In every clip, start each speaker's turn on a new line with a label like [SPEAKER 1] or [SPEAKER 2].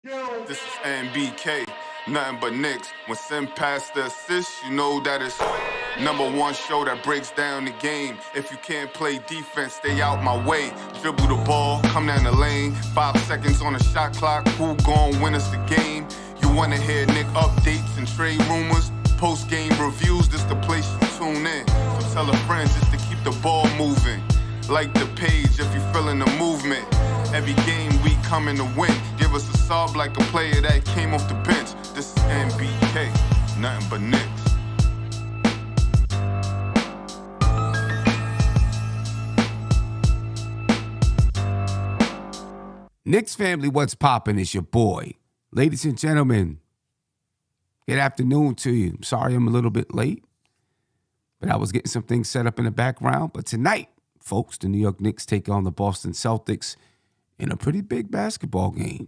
[SPEAKER 1] This is NBK, nothing but Knicks. When Sim passed the assist, you know that it's #1 show that breaks down the game. If you can't play defense, stay out my way. Dribble the ball, come down the lane. 5 seconds on the shot clock, who gon' win us the game? You wanna hear Nick updates and trade rumors? Post-game reviews, this the place you tune in. So tell a friend just to keep the ball moving. Like the page if you feeling the movement. Every game we coming to win. Give us a sub like a player that came off the bench. This is NBK, nothing but Knicks.
[SPEAKER 2] Knicks family, what's poppin'? It's your boy. Ladies and gentlemen, good afternoon to you. I'm sorry I'm a little bit late, but I was getting some things set up in the background. But tonight, folks, the New York Knicks take on the Boston Celtics in a pretty big basketball game.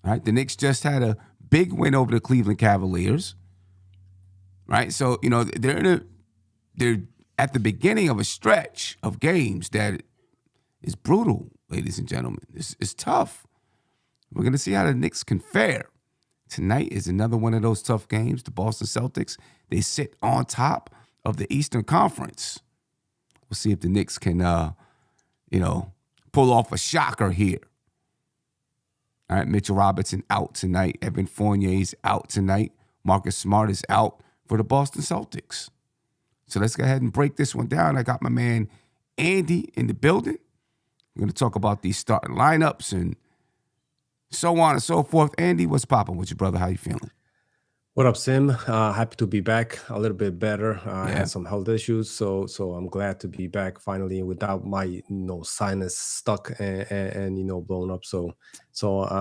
[SPEAKER 2] All right, the Knicks just had a big win over the Cleveland Cavaliers. Right, so you know they're at the beginning of a stretch of games that is brutal, ladies and gentlemen. It's tough. We're gonna see how the Knicks can fare. Tonight is another one of those tough games. The Boston Celtics, they sit on top of the Eastern Conference. We'll see if the Knicks can, pull off a shocker here. All right, Mitchell Robinson out tonight. Evan Fournier's out tonight. Marcus Smart is out for the Boston Celtics. So let's go ahead and break this one down. I got my man Andy in the building. We're going to talk about these starting lineups and so on and so forth. Andy, what's popping with you, brother? How you feeling?
[SPEAKER 3] What up, Sim? Happy to be back. A little bit better. I had some health issues, so I'm glad to be back finally without my sinus stuck and blown up. So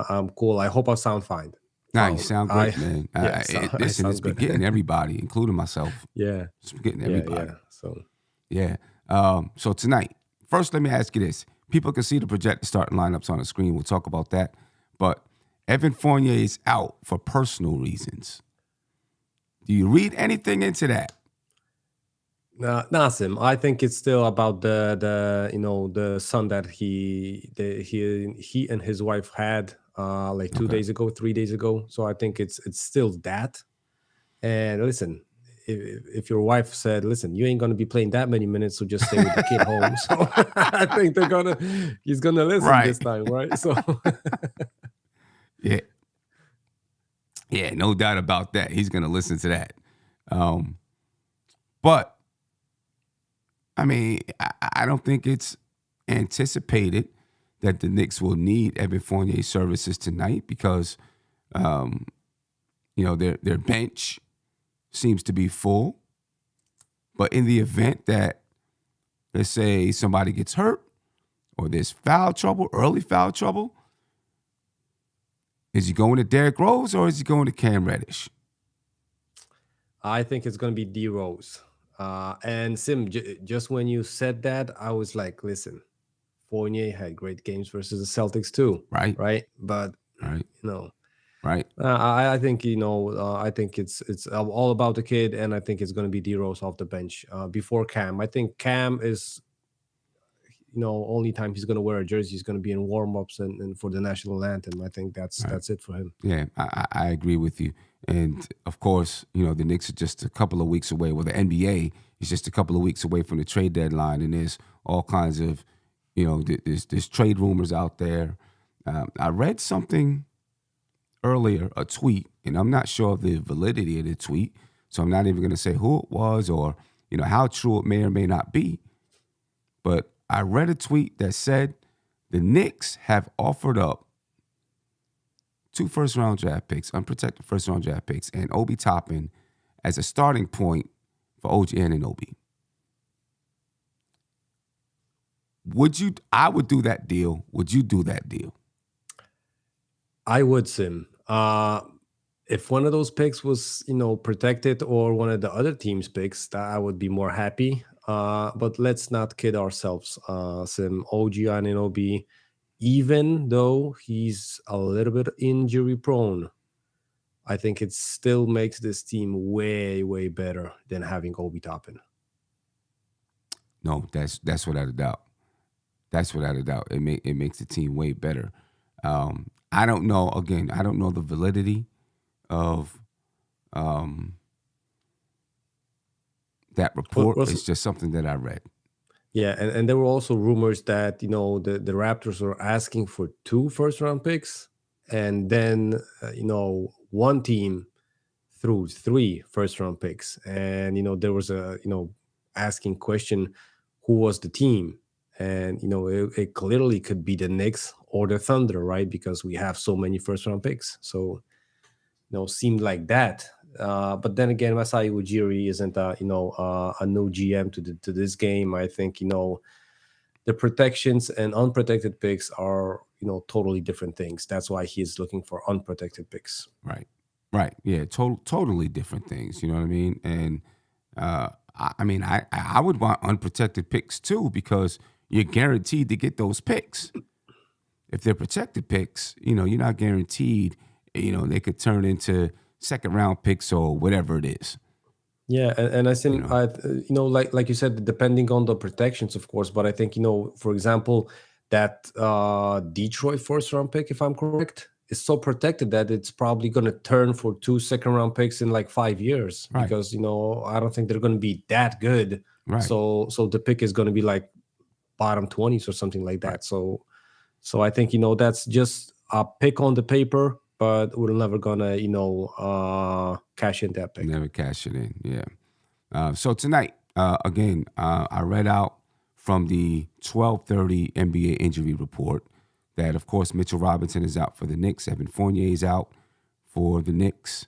[SPEAKER 3] I'm cool. I hope I sound fine.
[SPEAKER 2] Nah, you sound great, man. Listen, it's been getting everybody, including myself.
[SPEAKER 3] Yeah,
[SPEAKER 2] it's been getting everybody.
[SPEAKER 3] Yeah.
[SPEAKER 2] So tonight, first, let me ask you this: people can see the projected starting lineups on the screen. We'll talk about that, but Evan Fournier is out for personal reasons. Do you read anything into that?
[SPEAKER 3] Nah, Sim. I think it's still about the son that he and his wife had 2 days ago, 3 days ago. So I think it's still that. And listen, if your wife said, "Listen, you ain't gonna be playing that many minutes, so just stay with the kid home," so I think he's gonna listen this time, right? So
[SPEAKER 2] Yeah, no doubt about that. He's going to listen to that. But, I mean, I don't think it's anticipated that the Knicks will need Evan Fournier's services tonight because, their bench seems to be full. But in the event that, let's say, somebody gets hurt or there's foul trouble, early foul trouble, is he going to Derrick Rose or is he going to Cam Reddish?
[SPEAKER 3] I think it's going to be D Rose. And Sim, just when you said that, I was like, listen, Fournier had great games versus the Celtics too.
[SPEAKER 2] Right.
[SPEAKER 3] But,
[SPEAKER 2] Right.
[SPEAKER 3] I think, I think it's all about the kid. And I think it's going to be D Rose off the bench before Cam. I think Cam is, only time he's going to wear a jersey is going to be in warm-ups and for the national anthem. I think that's it for him.
[SPEAKER 2] Yeah, I agree with you. And, of course, the Knicks are just a couple of weeks away. Well, the NBA is just a couple of weeks away from the trade deadline, and there's all kinds of, there's trade rumors out there. I read something earlier, a tweet, and I'm not sure of the validity of the tweet, so I'm not even going to say who it was or, how true it may or may not be. But I read a tweet that said the Knicks have offered up 2 first-round draft picks, unprotected first-round draft picks, and Obi Toppin as a starting point for OG Anunoby. I would do that deal. Would you do that deal?
[SPEAKER 3] I would, Sim. If one of those picks was, protected or one of the other team's picks, that I would be more happy. But let's not kid ourselves. Sim, OG Anunoby, even though he's a little bit injury prone, I think it still makes this team way, way better than having Obi Toppin.
[SPEAKER 2] No, that's without a doubt. That's without a doubt. It makes the team way better. I don't know. Again, I don't know the validity of that report.
[SPEAKER 3] Was
[SPEAKER 2] It's just something that I read.
[SPEAKER 3] Yeah, and there were also rumors that the Raptors were asking for 2 first-round picks, and then one team threw 3 first-round picks, and there was a asking question, who was the team, and it clearly could be the Knicks or the Thunder, right? Because we have so many first-round picks, so seemed like that. But then again, Masai Ujiri isn't a new GM to this game. I think the protections and unprotected picks are totally different things. That's why he's looking for unprotected picks.
[SPEAKER 2] Right. Yeah. Totally different things. You know what I mean? And I would want unprotected picks too, because you're guaranteed to get those picks. If they're protected picks, you're not guaranteed. They could turn into second round picks or whatever it is.
[SPEAKER 3] Yeah, and I think like you said, depending on the protections, of course. But I think for example, that Detroit first-round pick, if I'm correct, is so protected that it's probably going to turn for 2 second-round picks in like 5 years,
[SPEAKER 2] Right.
[SPEAKER 3] because I don't think they're going to be that good.
[SPEAKER 2] Right.
[SPEAKER 3] So the pick is going to be like bottom 20s or something like that.
[SPEAKER 2] Right.
[SPEAKER 3] So I think that's just a pick on the paper, but we're never gonna cash in that pick.
[SPEAKER 2] Never cash it in. Yeah. So tonight, again, I read out from the 12:30 NBA injury report that, of course, Mitchell Robinson is out for the Knicks, Evan Fournier is out for the Knicks,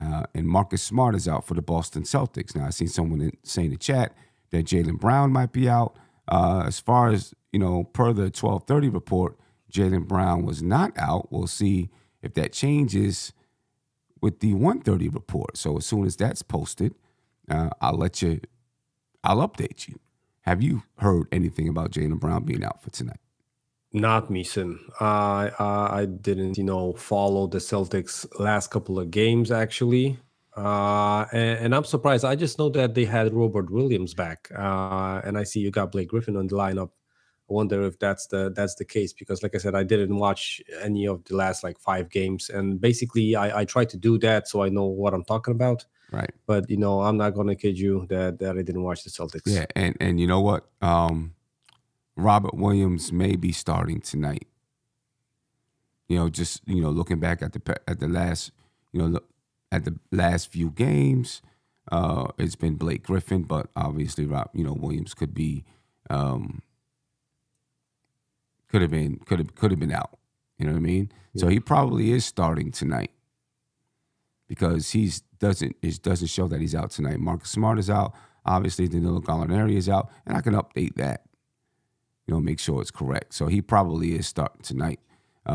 [SPEAKER 2] and Marcus Smart is out for the Boston Celtics. Now, I seen someone say in the chat that Jaylen Brown might be out. As far as, per the 12:30 report, Jaylen Brown was not out. We'll see if that changes with the 1:30 report. So as soon as that's posted, I'll update you. Have you heard anything about Jaylen Brown being out for tonight?
[SPEAKER 3] Not me, Sim. I didn't, follow the Celtics last couple of games actually, and I'm surprised. I just know that they had Robert Williams back, and I see you got Blake Griffin on the lineup. I wonder if that's the case, because, like I said, I didn't watch any of the last like 5 games, and basically I try to do that so I know what I'm talking about.
[SPEAKER 2] Right.
[SPEAKER 3] But I'm not gonna kid you that I didn't watch the Celtics.
[SPEAKER 2] Yeah, and you know what? Robert Williams may be starting tonight. Just looking back at the last at the last few games, it's been Blake Griffin, but obviously Williams could be could have been out. You know what I mean? Yeah. So he probably is starting tonight, because it doesn't show that he's out tonight. Marcus Smart is out. Obviously, Danilo Gallinari is out, and I can update that. Make sure it's correct. So he probably is starting tonight.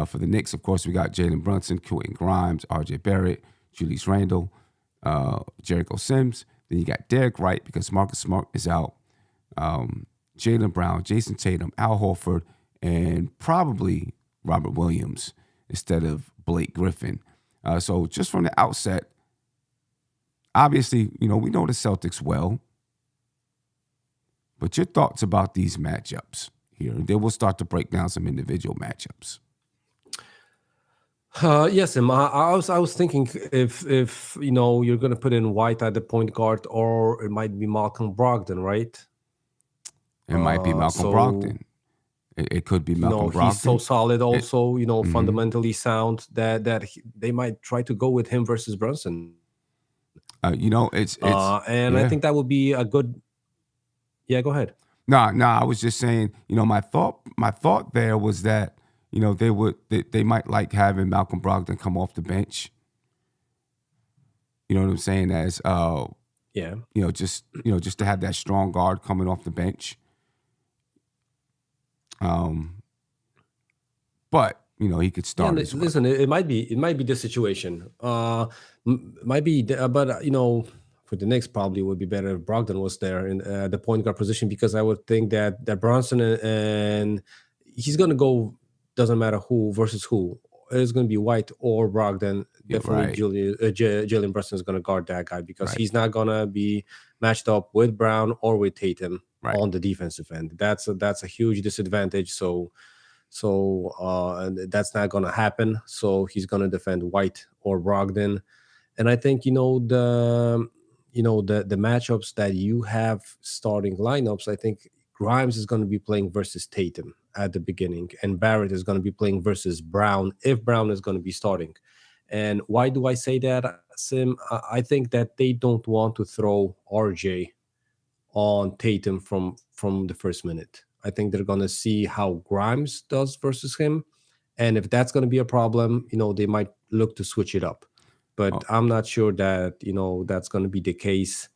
[SPEAKER 2] For the Knicks, of course, we got Jalen Brunson, Quentin Grimes, R.J. Barrett, Julius Randle, Jericho Sims. Then you got Derek Wright, because Marcus Smart is out. Jaylen Brown, Jason Tatum, Al Horford, and probably Robert Williams instead of Blake Griffin. So just from the outset, obviously, we know the Celtics well. But your thoughts about these matchups here, and then we'll start to break down some individual matchups.
[SPEAKER 3] Yes, Em, I was thinking if you're going to put in White at the point guard, or it might be Malcolm Brogdon, right?
[SPEAKER 2] It might be Malcolm Brogdon. It could be Malcolm Brogdon.
[SPEAKER 3] He's so solid also, fundamentally sound, that they might try to go with him versus Brunson.
[SPEAKER 2] It's
[SPEAKER 3] and I think that would be a good. Yeah, go ahead.
[SPEAKER 2] No, I was just saying, my thought there was that, they might like having Malcolm Brogdon come off the bench. You know what I'm saying? As just to have that strong guard coming off the bench. But he could start.
[SPEAKER 3] Yeah, listen, it might be the situation. Might be, but for the Knicks, probably would be better if Brogdon was there in the point guard position, because I would think that Brunson and he's going to go, doesn't matter who versus who. It's going to be White or Brogdon. Definitely right. Jalen Brunson is going to guard that guy, because he's not going to be matched up with Brown or with Tatum on the defensive end. That's a huge disadvantage. So So and that's not going to happen. So he's going to defend White or Brogdon. And I think the matchups that you have starting lineups. I think Grimes is going to be playing versus Tatum at the beginning, and Barrett is going to be playing versus Brown if Brown is going to be starting. And why do I say that, Sim? I think that they don't want to throw RJ on Tatum from the first minute. I think they're going to see how Grimes does versus him, and if that's going to be a problem, they might look to switch it up. But
[SPEAKER 2] Oh,
[SPEAKER 3] I'm not sure that that's going to be the case,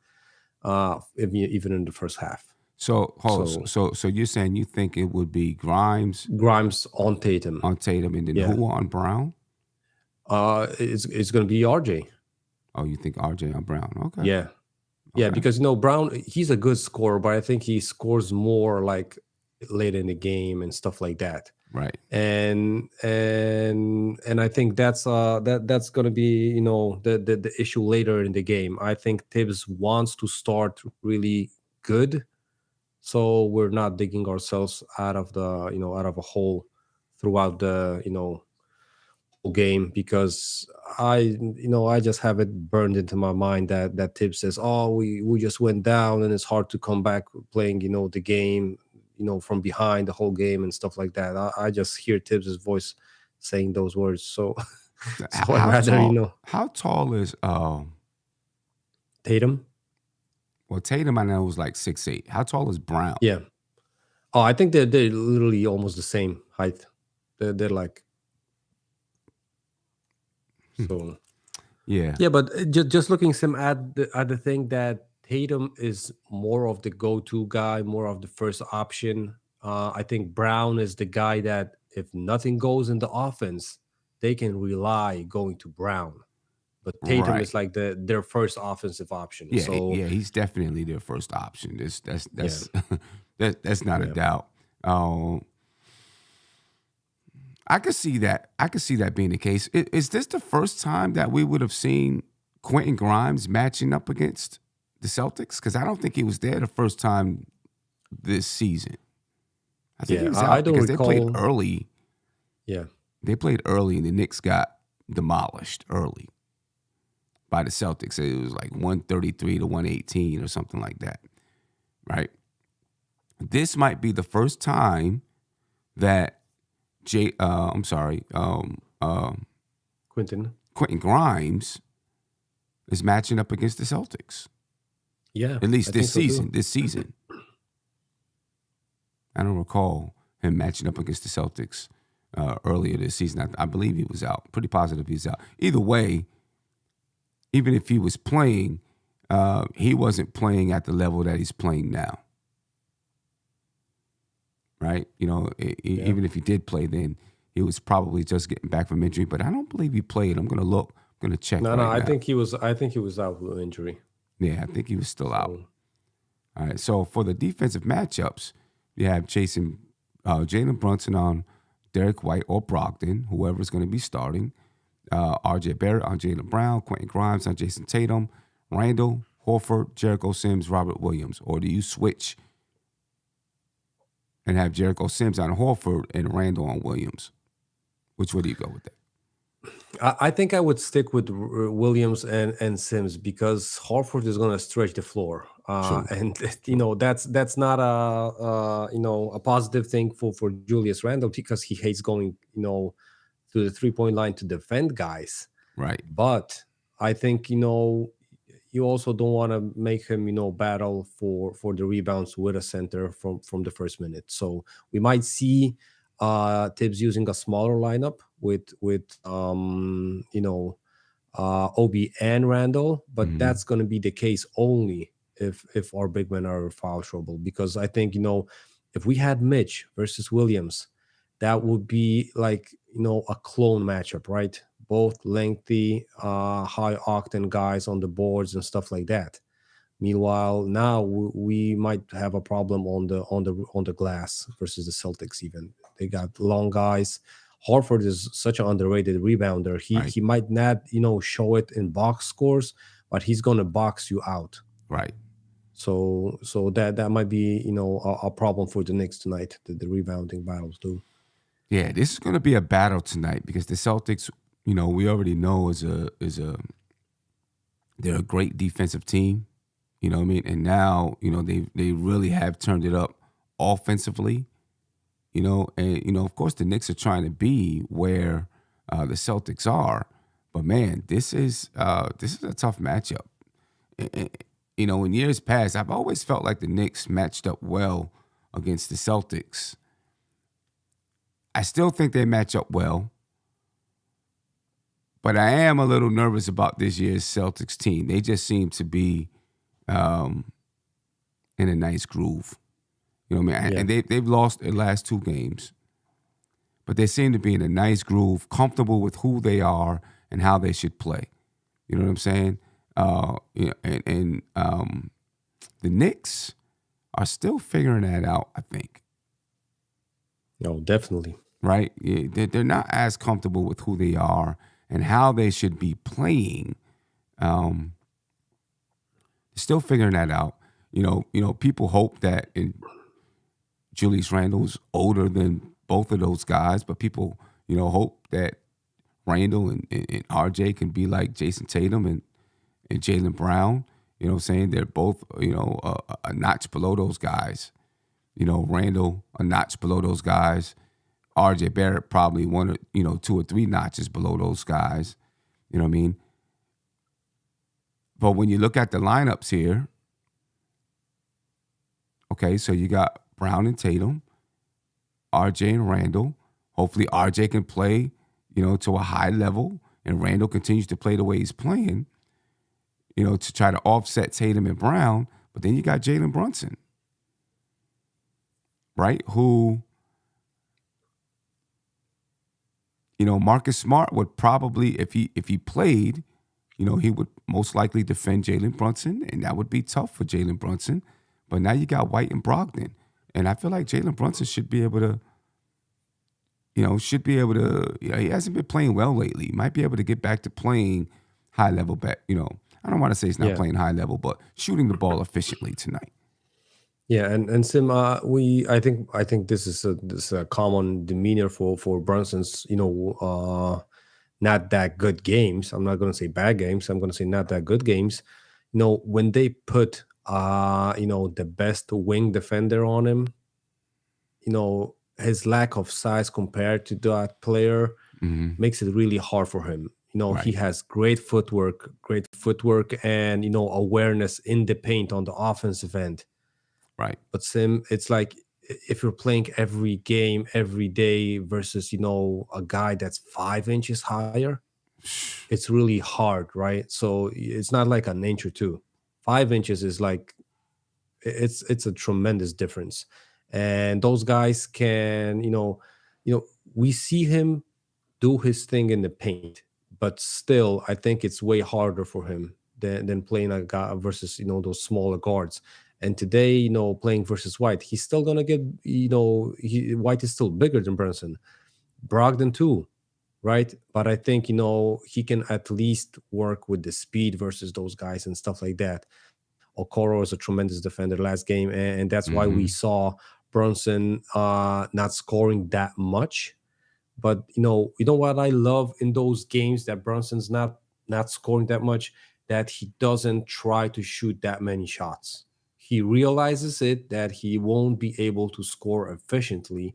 [SPEAKER 3] even in the first half.
[SPEAKER 2] so hold
[SPEAKER 3] So
[SPEAKER 2] so you're saying you think it would be Grimes
[SPEAKER 3] Grimes on Tatum,
[SPEAKER 2] on Tatum and then
[SPEAKER 3] yeah.
[SPEAKER 2] who on Brown?
[SPEAKER 3] It's going to be RJ,
[SPEAKER 2] Oh, you think RJ on Brown? Okay,
[SPEAKER 3] yeah. Yeah,
[SPEAKER 2] okay,
[SPEAKER 3] because Brown, he's a good scorer, but I think he scores more like late in the game and stuff like that.
[SPEAKER 2] right.
[SPEAKER 3] And I think that's going to be the issue later in the game. I think Tibbs wants to start really good, so we're not digging ourselves out of a hole throughout the whole game, because I just have it burned into my mind that Tibbs says, oh, we just went down and it's hard to come back playing the game from behind the whole game and stuff like that. I just hear Tibbs's voice saying those words. So so I'd
[SPEAKER 2] How
[SPEAKER 3] rather
[SPEAKER 2] tall? How tall is
[SPEAKER 3] Tatum.
[SPEAKER 2] Well, Tatum I know was like 6'8". How tall is Brown?
[SPEAKER 3] Yeah. Oh, I think they're literally almost the same height. They're like, so.
[SPEAKER 2] Yeah,
[SPEAKER 3] Yeah, but just looking some at the thing that Tatum is more of the go-to guy, more of the first option. I think Brown is the guy that if nothing goes in the offense, they can rely going to Brown. But Tatum
[SPEAKER 2] right.
[SPEAKER 3] is like their first offensive option.
[SPEAKER 2] Yeah,
[SPEAKER 3] So
[SPEAKER 2] yeah, he's definitely their first option. That's
[SPEAKER 3] yeah,
[SPEAKER 2] that's not a
[SPEAKER 3] yeah,
[SPEAKER 2] doubt. Um, I could see that. I could see that being the case. Is this the first time that we would have seen Quentin Grimes matching up against the Celtics? Because I don't think he was there the first time this season. I think he
[SPEAKER 3] yeah.
[SPEAKER 2] was
[SPEAKER 3] I
[SPEAKER 2] out
[SPEAKER 3] don't
[SPEAKER 2] because they played
[SPEAKER 3] recall.
[SPEAKER 2] early.
[SPEAKER 3] Yeah,
[SPEAKER 2] They played early, and the Knicks got demolished early by the Celtics. It was like 133 to 118 or something like that, right? This might be the first time that
[SPEAKER 3] Quentin.
[SPEAKER 2] Quentin Grimes is matching up against the Celtics.
[SPEAKER 3] Yeah,
[SPEAKER 2] At
[SPEAKER 3] I
[SPEAKER 2] least
[SPEAKER 3] think
[SPEAKER 2] this
[SPEAKER 3] so too.
[SPEAKER 2] season. This season, I don't recall him matching up against the Celtics earlier this season. I believe he was out. Pretty positive he was out. Either way, even if he was playing, he wasn't playing at the level that he's playing now. Right?
[SPEAKER 3] Yeah.
[SPEAKER 2] Even if he did play, then he was probably just getting back from injury. But I don't believe he played. I'm going to look. I'm going to check
[SPEAKER 3] No, no.
[SPEAKER 2] right
[SPEAKER 3] I
[SPEAKER 2] now.
[SPEAKER 3] think he was. I think he was out with injury.
[SPEAKER 2] Yeah, I think he was still out.
[SPEAKER 3] So
[SPEAKER 2] All right. So for the defensive matchups, you have Jalen Brunson on Derek White or Brogdon, whoever's going to be starting. RJ Barrett on Jaylen Brown, Quentin Grimes on Jason Tatum, Randall, Horford, Jericho Sims, Robert Williams. Or do you switch and have Jericho Sims on Horford and Randall on Williams? Which way do you go with that?
[SPEAKER 3] I think I would stick with Williams and Sims, because Horford is going to stretch the floor,
[SPEAKER 2] True.
[SPEAKER 3] and that's not a positive thing for Julius Randle, because he hates going to the 3-point line to defend guys.
[SPEAKER 2] Right.
[SPEAKER 3] But I think you also don't want to make him battle for the rebounds with a center from the first minute. So we might see Tibbs using a smaller lineup with Obi and Randall, but
[SPEAKER 2] Mm-hmm.
[SPEAKER 3] that's going to be the case only if our big men are in foul trouble. Because I think if we had Mitch versus Williams, that would be like a clone matchup, right? Both lengthy, high octane guys on the boards and stuff like that. Meanwhile, now we might have a problem on the glass versus the Celtics. Even they got long guys. Horford is such an underrated rebounder. He
[SPEAKER 2] Right.
[SPEAKER 3] he might not show it in box scores, but he's gonna box you out.
[SPEAKER 2] Right.
[SPEAKER 3] So that might be a problem for the Knicks tonight. The rebounding battles too.
[SPEAKER 2] Yeah, this is going to be a battle tonight because the Celtics, we already know they're a great defensive team. You know what I mean? And now, they really have turned it up offensively. And of course the Knicks are trying to be where the Celtics are, but man, this is a tough matchup. In years past, I've always felt like the Knicks matched up well against the Celtics. I still think they match up well, but I am a little nervous about this year's Celtics team. They just seem to be in a nice groove. You know what I mean?
[SPEAKER 3] Yeah.
[SPEAKER 2] And they've lost their last 2 games, but they seem to be in a nice groove, comfortable with who they are and how they should play. You know what I'm saying? And the Knicks are still figuring that out, I think.
[SPEAKER 3] No, definitely.
[SPEAKER 2] Right? Yeah, they're not as comfortable with who they are and how they should be playing. Still figuring that out. People hope that Julius Randle's older than both of those guys, but people, hope that Randle and RJ can be like Jason Tatum and Jaylen Brown. You know what I'm saying? They're both, a notch below those guys. Randle, a notch below those guys. RJ Barrett probably 1 or 2 or 3 notches below those guys. You know what I mean? But when you look at the lineups here, okay, so you got Brown and Tatum, RJ and Randle. Hopefully RJ can play, to a high level, and Randle continues to play the way he's playing, to try to offset Tatum and Brown. But then you got Jalen Brunson, right? Who, Marcus Smart would probably, if he played, he would most likely defend Jalen Brunson, and that would be tough for Jalen Brunson. But now you got White and Brogdon, and I feel like Jalen Brunson should be able to, he hasn't been playing well lately. He might be able to get back to playing high level back. I don't want to say he's not playing high level, but shooting the ball efficiently tonight.
[SPEAKER 3] Yeah, and Sim, I think this is a common demeanor for Brunson's, not that good games. I'm not going to say bad games. I'm going to say not that good games. When they put the best wing defender on him, his lack of size compared to that player makes it really hard for him.
[SPEAKER 2] Right.
[SPEAKER 3] He has great footwork, and awareness in the paint on the offensive end.
[SPEAKER 2] Right.
[SPEAKER 3] But Sim, it's like if you're playing every game, every day versus, a guy that's 5 inches higher, it's really hard, right? So it's not like an inch or 2. 5 inches is like, it's a tremendous difference. And those guys can, we see him do his thing in the paint, but still, I think it's way harder for him than playing a guy versus, those smaller guards. And today, playing versus White, he's still gonna get, White is still bigger than Brunson, Brogdon too, right? But I think he can at least work with the speed versus those guys and stuff like that. Okoro is a tremendous defender last game, and that's why we saw Brunson not scoring that much. But what I love in those games that Brunson's not scoring that much, that he doesn't try to shoot that many shots. He realizes that he won't be able to score efficiently,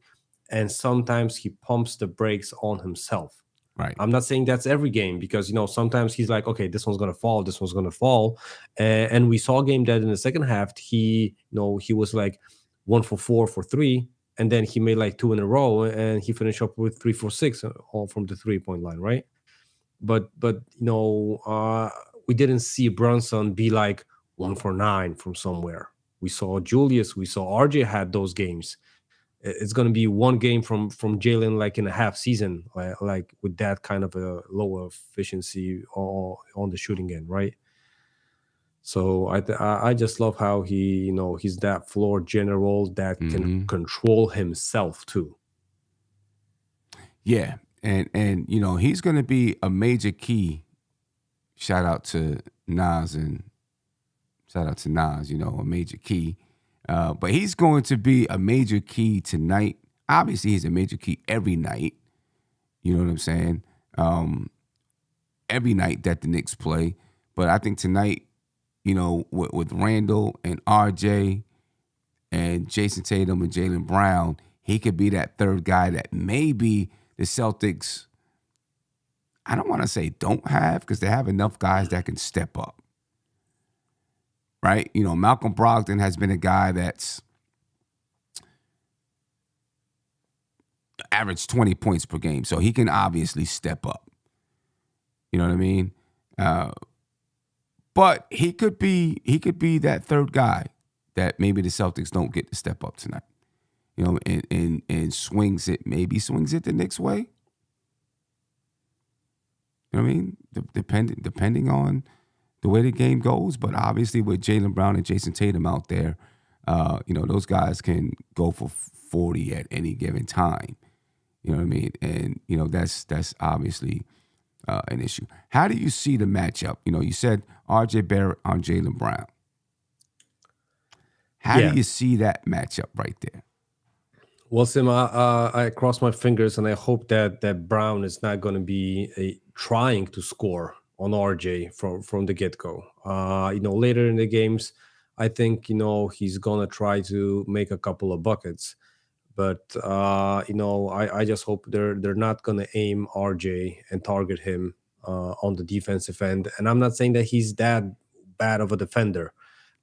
[SPEAKER 3] and sometimes he pumps the brakes on himself.
[SPEAKER 2] Right.
[SPEAKER 3] I'm not saying that's every game because sometimes he's like, okay, this one's gonna fall, this one's gonna fall, and we saw a game that in the second half he was like 1 for 4 for 3, and then he made like 2 in a row, and he finished up with 3 for 6 all from the 3-point line, right? But we didn't see Brunson be like 1 for 9 from somewhere. We saw Julius, we saw RJ had those games. It's going to be one game from Jalen like in a half season, like with that kind of a lower efficiency on the shooting end, right? So I just love how he's that floor general that can control himself too.
[SPEAKER 2] Yeah, and he's going to be a major key. Shout out to Nas, a major key. But he's going to be a major key tonight Obviously, he's a major key every night. You know what I'm saying? Every night that the Knicks play. But I think tonight, with Randall and RJ and Jason Tatum and Jaylen Brown, he could be that third guy that maybe the Celtics, I don't want to say don't have, because they have enough guys that can step up. Right? Malcolm Brogdon has been a guy that's averaged 20 points per game, so he can obviously step up. You know what I mean? But he could be that third guy that maybe the Celtics don't get to step up tonight. And swings it the Knicks way. You know what I mean? Depending on the way the game goes, but obviously with Jaylen Brown and Jason Tatum out there, those guys can go for 40 at any given time. You know what I mean? And that's obviously an issue. How do you see the matchup? You said R.J. Barrett on Jaylen Brown. How do you see that matchup right there?
[SPEAKER 3] Well, Sim, I cross my fingers and I hope that Brown is not going to be trying to score on RJ from the get-go. Later in the games, I think, he's going to try to make a couple of buckets. But, I just hope they're not going to aim RJ and target him on the defensive end. And I'm not saying that he's that bad of a defender.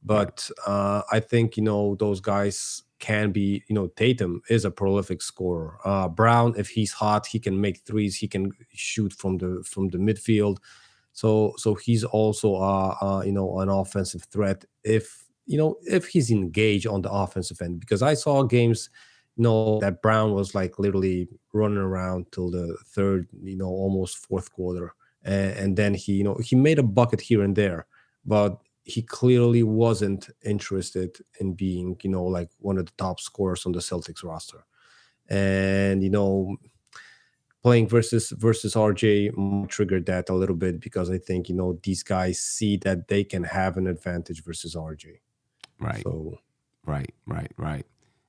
[SPEAKER 3] But I think, those guys can be, Tatum is a prolific scorer. Brown, if he's hot, he can make threes. He can shoot from the midfield. So he's also, an offensive threat if he's engaged on the offensive end. Because I saw games, that Brown was like literally running around till the third, almost fourth quarter. And then he made a bucket here and there. But he clearly wasn't interested in being, like one of the top scorers on the Celtics roster. And, playing versus RJ might trigger that a little bit because I think, these guys see that they can have an advantage versus RJ.
[SPEAKER 2] Right.
[SPEAKER 3] So.
[SPEAKER 2] Right.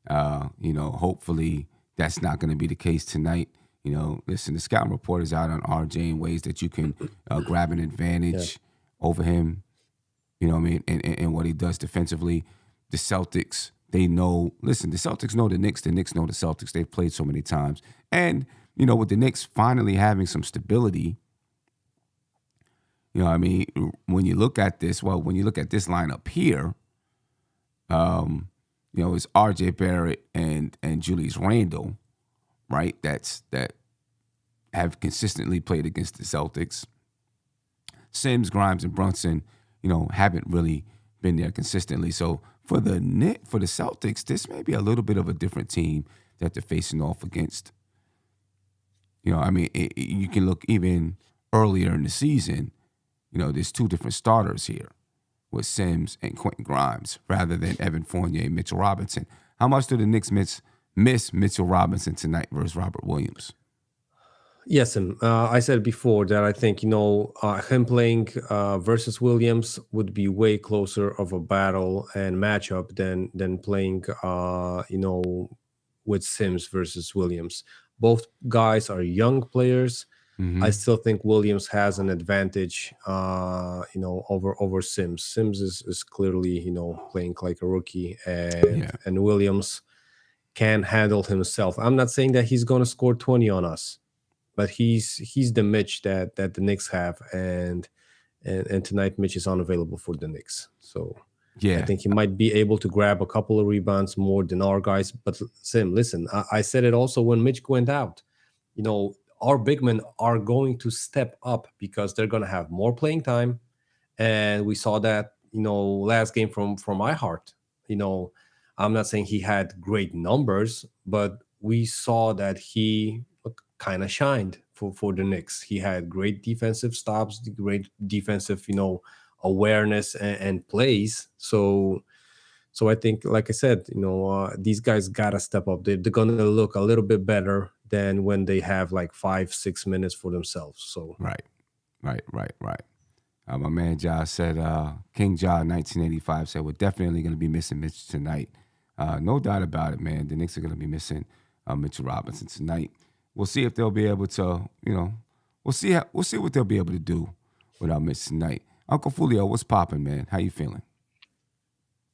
[SPEAKER 2] Hopefully that's not going to be the case tonight. Listen, the scouting report is out on RJ in ways that you can grab an advantage over him. You know what I mean? And what he does defensively. The Celtics, they know, the Celtics know the Knicks know the Celtics. They've played so many times. And, with the Knicks finally having some stability, when you look at this lineup here, it's R.J. Barrett and Julius Randle, right? That have consistently played against the Celtics. Sims, Grimes, and Brunson, haven't really been there consistently. So for the Celtics, this may be a little bit of a different team that they're facing off against. You can look even earlier in the season. There's two different starters here with Sims and Quentin Grimes rather than Evan Fournier and Mitchell Robinson. How much do the Knicks miss Mitchell Robinson tonight versus Robert Williams?
[SPEAKER 3] Yes, and I said before that I think, him playing versus Williams would be way closer of a battle and matchup than playing, with Sims versus Williams. Both guys are young players. I still think Williams has an advantage, over Sims. Sims is clearly, playing like a rookie, and Williams can handle himself. I'm not saying that he's going to score 20 on us, but he's the Mitch that the Knicks have, and tonight Mitch is unavailable for the Knicks. So I think he might be able to grab a couple of rebounds more than our guys. But Sim, listen, I said it also when Mitch went out. Our big men are going to step up because they're going to have more playing time, and we saw that last game from iHeart. I'm not saying he had great numbers, but we saw that he kind of shined for the Knicks. He had great defensive stops, great defensive, awareness and plays. So I think, like I said, these guys gotta step up. They're gonna look a little bit better than when they have like 5-6 minutes for themselves. So
[SPEAKER 2] right. My man Josh said, King John 1985 said, we're definitely going to be missing Mitch tonight. No doubt about it, man. The Knicks are going to be missing Mitchell Robinson tonight. We'll see if they'll be able to, we'll see what they'll be able to do without Mitch tonight. Uncle Fulio, what's popping, man? How you feeling?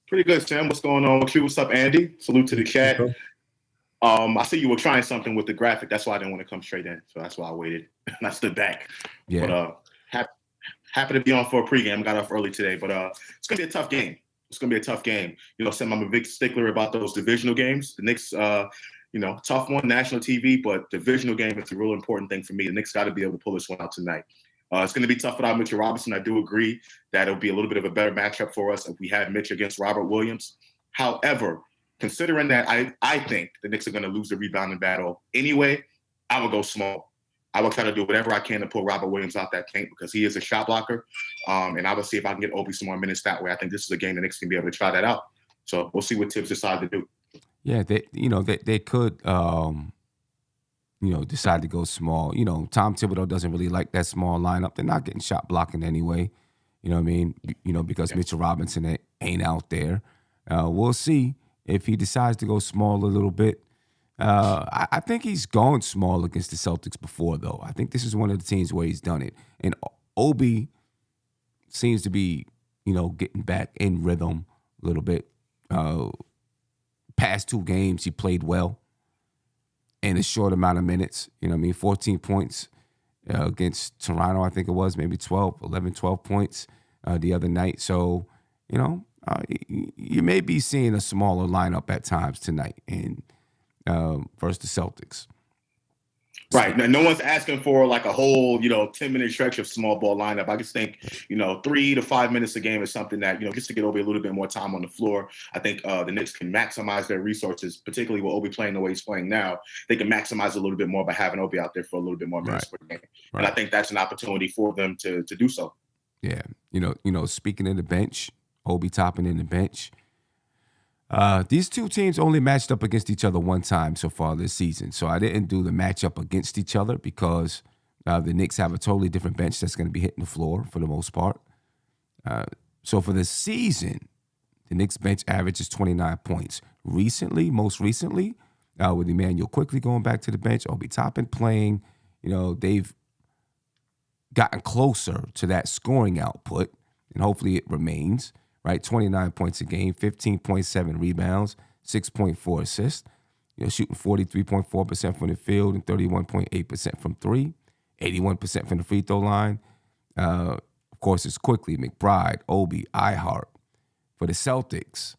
[SPEAKER 4] Pretty good, Sam. What's going on with you? What's up, Andy? Salute to the chat. I see you were trying something with the graphic. That's why I didn't want to come straight in. So that's why I waited. And I stood back.
[SPEAKER 2] Yeah.
[SPEAKER 4] But happy to be on for a pregame. Got off early today. But it's going to be a tough game. Sam, I'm a big stickler about those divisional games. The Knicks, tough one, national TV, but divisional game is a real important thing for me. The Knicks got to be able to pull this one out tonight. It's going to be tough without Mitchell Robinson. I do agree that it'll be a little bit of a better matchup for us if we had Mitch against Robert Williams. However, considering that I think the Knicks are going to lose the rebounding battle anyway, I will go small. I will try to do whatever I can to pull Robert Williams out that paint because he is a shot blocker. And I will see if I can get Obi some more minutes that way. I think this is a game the Knicks can be able to try that out. So we'll see what Tibbs decide to do.
[SPEAKER 2] Yeah, they could decide to go small. Tom Thibodeau doesn't really like that small lineup. They're not getting shot blocking anyway. You know what I mean? Because Mitchell Robinson ain't out there. We'll see if he decides to go small a little bit. I think he's gone small against the Celtics before, though. I think this is one of the teams where he's done it. And Obi seems to be, getting back in rhythm a little bit. Past 2 games, he played well in a short amount of minutes. 14 points against Toronto, I think it was, maybe 12 points the other night. So, you may be seeing a smaller lineup at times tonight and versus the Celtics.
[SPEAKER 4] Right. Now, no one's asking for like a whole, 10-minute stretch of small ball lineup. I just think, 3 to 5 minutes a game is something that, just to get Obi a little bit more time on the floor. I think the Knicks can maximize their resources, particularly with Obi playing the way he's playing now. They can maximize a little bit more by having Obi out there for a little bit more minutes per game. Right. And I think that's an opportunity for them to do so.
[SPEAKER 2] Yeah. Speaking of the bench, Obi topping in the bench. These two teams only matched up against each other one time so far this season. So I didn't do the matchup against each other because the Knicks have a totally different bench that's going to be hitting the floor for the most part. So for the season, the Knicks bench averages 29 points. Most recently, with Emmanuel quickly going back to the bench, Obi Toppin playing, they've gotten closer to that scoring output, and hopefully it remains. Right, 29 points a game, 15.7 rebounds, 6.4 assists. Shooting 43.4% from the field and 31.8% from 3, 81% from the free throw line. Of course, it's quickly McBride, Obi, Ihart. For the Celtics,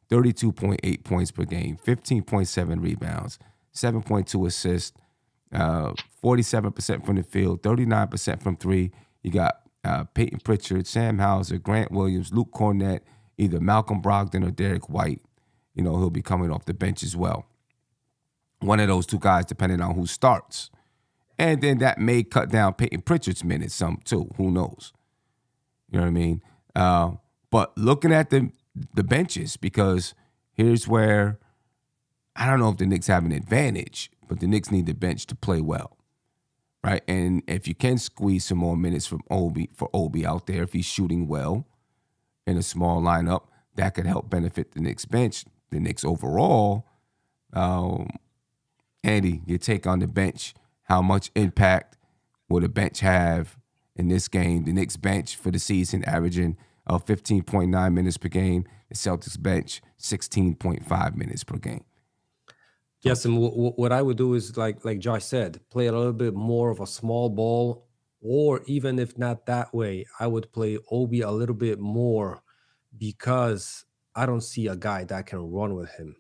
[SPEAKER 2] 32.8 points per game, 15.7 rebounds, 7.2 assists, 47% from the field, 39% from 3. You got Peyton Pritchard, Sam Hauser, Grant Williams, Luke Cornett, either Malcolm Brogdon or Derek White. He'll be coming off the bench as well. One of those two guys, depending on who starts. And then that may cut down Peyton Pritchard's minutes some too. Who knows? You know what I mean? But looking at the benches, because here's where I don't know if the Knicks have an advantage, but the Knicks need the bench to play well. Right, and if you can squeeze some more minutes from Obi out there, if he's shooting well in a small lineup, that could help benefit the Knicks bench. The Knicks overall, Andy, your take on the bench. How much impact will the bench have in this game? The Knicks bench for the season averaging 15.9 minutes per game. The Celtics bench 16.5 minutes per game.
[SPEAKER 3] Yes, and what I would do is like Josh said, play a little bit more of a small ball, or even if not that way, I would play Obi a little bit more because I don't see a guy that can run with him,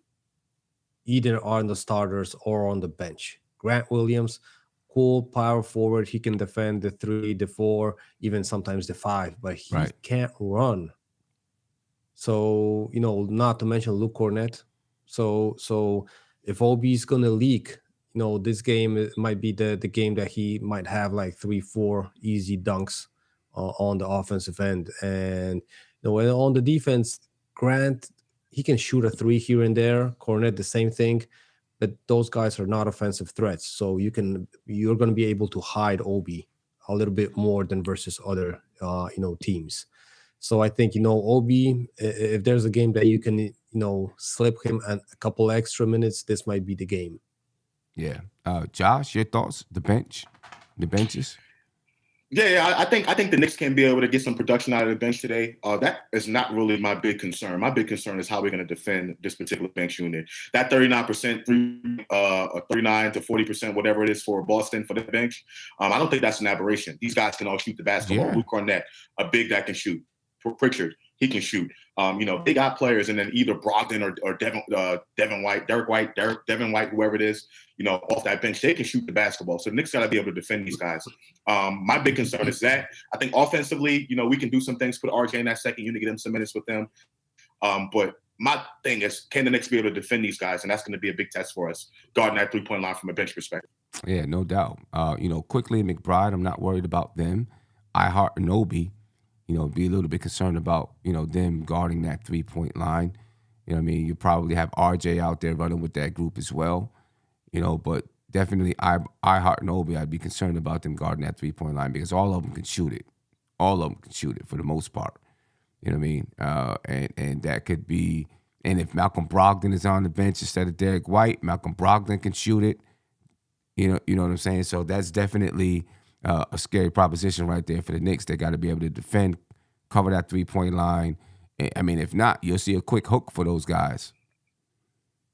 [SPEAKER 3] either on the starters or on the bench. Grant Williams, cool power forward. He can defend the 3, the 4, even sometimes the 5, but he can't run. So, not to mention Luke Cornett. So if Obi's going to leak, this game might be the game that he might have like 3-4 easy dunks on the offensive end. And, on the defense, Grant, he can shoot a 3 here and there. Cornett, the same thing. But those guys are not offensive threats. So you're going to be able to hide Obi a little bit more than versus other, teams. So I think, Obi, if there's a game that you can, slip him a couple extra minutes, this might be the game.
[SPEAKER 2] Yeah. Josh, your thoughts? The benches.
[SPEAKER 4] Yeah, I think the Knicks can be able to get some production out of the bench today. That is not really my big concern. My big concern is how we're going to defend this particular bench unit. That 39%, 39 to 40%, whatever it is for Boston for the bench. I don't think that's an aberration. These guys can all shoot the basketball.
[SPEAKER 2] Yeah.
[SPEAKER 4] Luke Cornett, a big that can shoot. Pritchard, he can shoot. They got players, and then either Brogdon or Devin White, Devin White, whoever it is, off that bench, they can shoot the basketball. So the Knicks got to be able to defend these guys. My big concern is that I think offensively, we can do some things, put RJ in that second unit, get him some minutes with them. But my thing is, can the Knicks be able to defend these guys? And that's going to be a big test for us, guarding that 3-point line from a bench perspective.
[SPEAKER 2] Yeah, no doubt. Quickly McBride, I'm not worried about them. Hartenstein, be a little bit concerned about, them guarding that 3-point line. You probably have RJ out there running with that group as well, but definitely Hartenstein, I'd be concerned about them guarding that 3-point line because all of them can shoot it. All of them can shoot it for the most part. And that could be, and if Malcolm Brogdon is on the bench instead of Derek White, Malcolm Brogdon can shoot it. You know what I'm saying? So that's definitely a scary proposition right there for the Knicks. They got to be able to defend, cover that 3-point line. If not, you'll see a quick hook for those guys.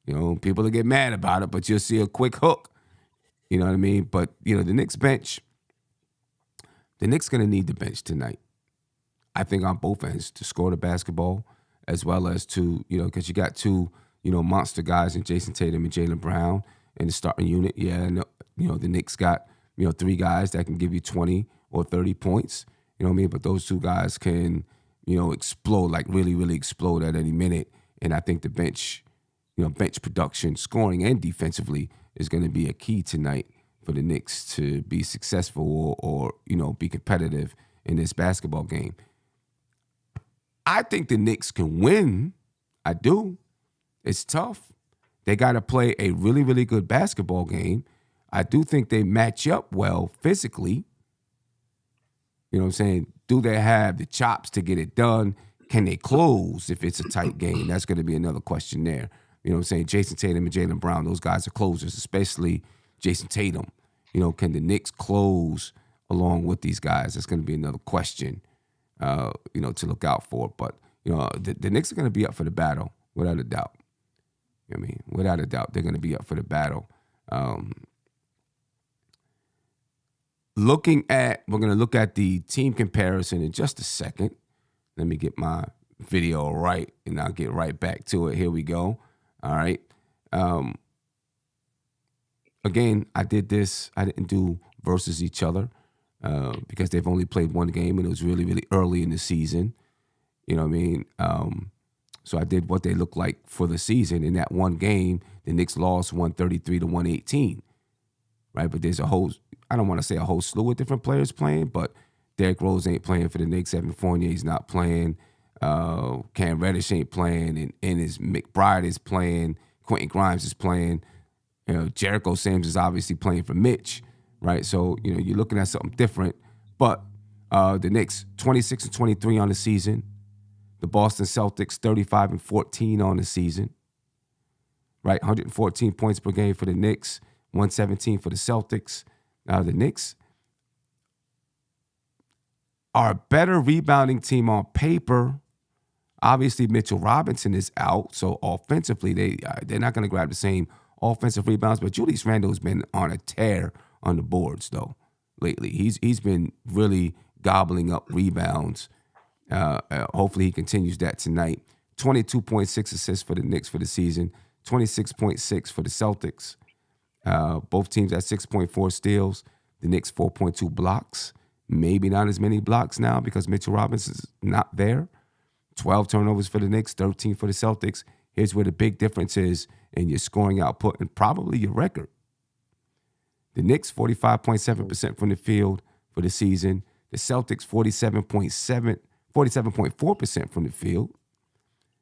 [SPEAKER 2] People will get mad about it, but you'll see a quick hook. You know what I mean? But, the Knicks bench, the Knicks going to need the bench tonight. I think on both ends to score the basketball as well as to, because you got two, monster guys in Jason Tatum and Jaylen Brown in the starting unit. Yeah, the Knicks got, 3 guys that can give you 20 or 30 points. You know what I mean? But those 2 guys can, explode, like really, really explode at any minute. And I think the bench, bench production, scoring and defensively is going to be a key tonight for the Knicks to be successful or be competitive in this basketball game. I think the Knicks can win. I do. It's tough. They got to play a really, really good basketball game. I do think they match up well physically. You know what I'm saying? Do they have the chops to get it done? Can they close if it's a tight game? That's going to be another question there. You know what I'm saying? Jason Tatum and Jaylen Brown, those guys are closers, especially Jason Tatum. Can the Knicks close along with these guys? That's going to be another question, to look out for. But, the Knicks are going to be up for the battle, without a doubt. Without a doubt, they're going to be up for the battle. We're going to look at the team comparison in just a second. Let me get my video right, and I'll get right back to it. Here we go. All right. Again, I did this. I didn't do versus each other because they've only played one game, and it was really, really early in the season. You know what I mean? So I did what they look like for the season. In that one game, the Knicks lost 133 to 118. Right? But there's I don't want to say a whole slew of different players playing, but Derrick Rose ain't playing for the Knicks. Evan Fournier's not playing. Cam Reddish ain't playing. And Ennis McBride is playing. Quentin Grimes is playing. Jericho Sims is obviously playing for Mitch. Right? So, you're looking at something different. But the Knicks, 26-23 on the season. The Boston Celtics, 35-14 on the season. Right? 114 points per game for the Knicks. 117 for the Celtics. The Knicks are a better rebounding team on paper. Obviously, Mitchell Robinson is out, so offensively, they're not going to grab the same offensive rebounds. But Julius Randle's been on a tear on the boards, though, lately. He's been really gobbling up rebounds. Hopefully, he continues that tonight. 22.6 assists for the Knicks for the season. 26.6 for the Celtics. Both teams at 6.4 steals. The Knicks 4.2 blocks. Maybe not as many blocks now because Mitchell Robinson's not there. 12 turnovers for the Knicks, 13 for the Celtics. Here's where the big difference is in your scoring output and probably your record. The Knicks 45.7% from the field for the season. The Celtics 47.4% from the field.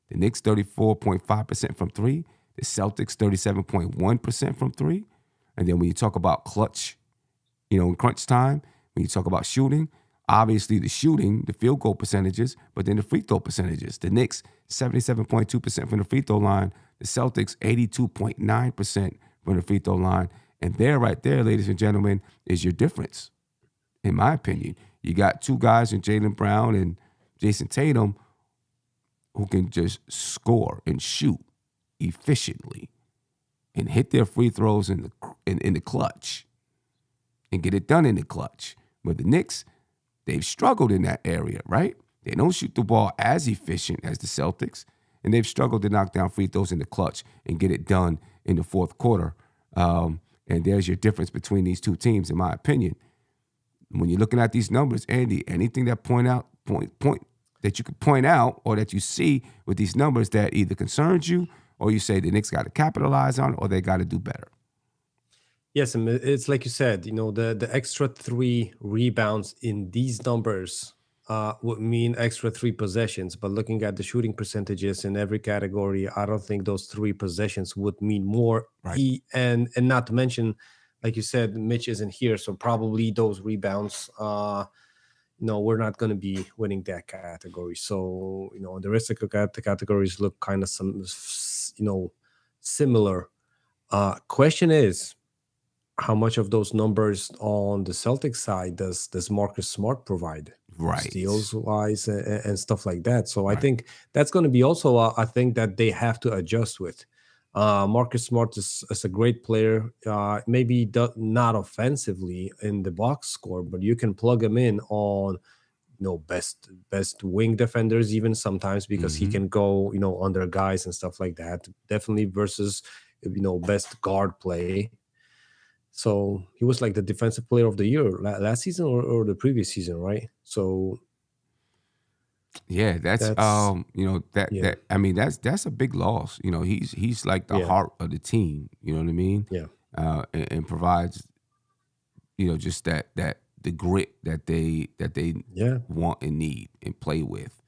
[SPEAKER 2] The Knicks 34.5% from 3. The Celtics 37.1% from 3. And then when you talk about clutch, in crunch time, when you talk about shooting, obviously the shooting, the field goal percentages, but then the free throw percentages. The Knicks 77.2% from the free throw line. The Celtics 82.9% from the free throw line. And there, right there, ladies and gentlemen, is your difference, in my opinion. You got two guys in Jaylen Brown and Jason Tatum who can just score and shoot efficiently and hit their free throws in the clutch and get it done in the clutch. But the Knicks, they've struggled in that area, right? They don't shoot the ball as efficient as the Celtics, and they've struggled to knock down free throws in the clutch and get it done in the fourth quarter. And there's your difference between these two teams, in my opinion. When you're looking at these numbers, Andy, anything that that you could point out or that you see with these numbers that either concerns you or you say the Knicks got to capitalize on or they got to do better?
[SPEAKER 3] Yes, and it's like you said, the extra 3 rebounds in these numbers would mean extra 3 possessions. But looking at the shooting percentages in every category, I don't think those 3 possessions would mean more.
[SPEAKER 2] Right.
[SPEAKER 3] And not to mention, like you said, Mitch isn't here, so probably those rebounds, we're not going to be winning that category. So, the rest of the categories look kind of similar. Question is, how much of those numbers on the Celtics side does Marcus Smart provide,
[SPEAKER 2] Right.
[SPEAKER 3] steals wise and stuff like that? So
[SPEAKER 2] Right.
[SPEAKER 3] I think that's going to be also a thing that they have to adjust with. Marcus Smart is a great player, maybe not offensively in the box score, but you can plug him in on best wing defenders even sometimes, because he can go under guys and stuff like that. Definitely versus best guard play. So he was like the defensive player of the year last season or the previous season, right? So
[SPEAKER 2] yeah, that's that's a big loss. He's like the heart of the team. You know what I mean?
[SPEAKER 3] Yeah.
[SPEAKER 2] And provides, just that the grit that they want and need and play with.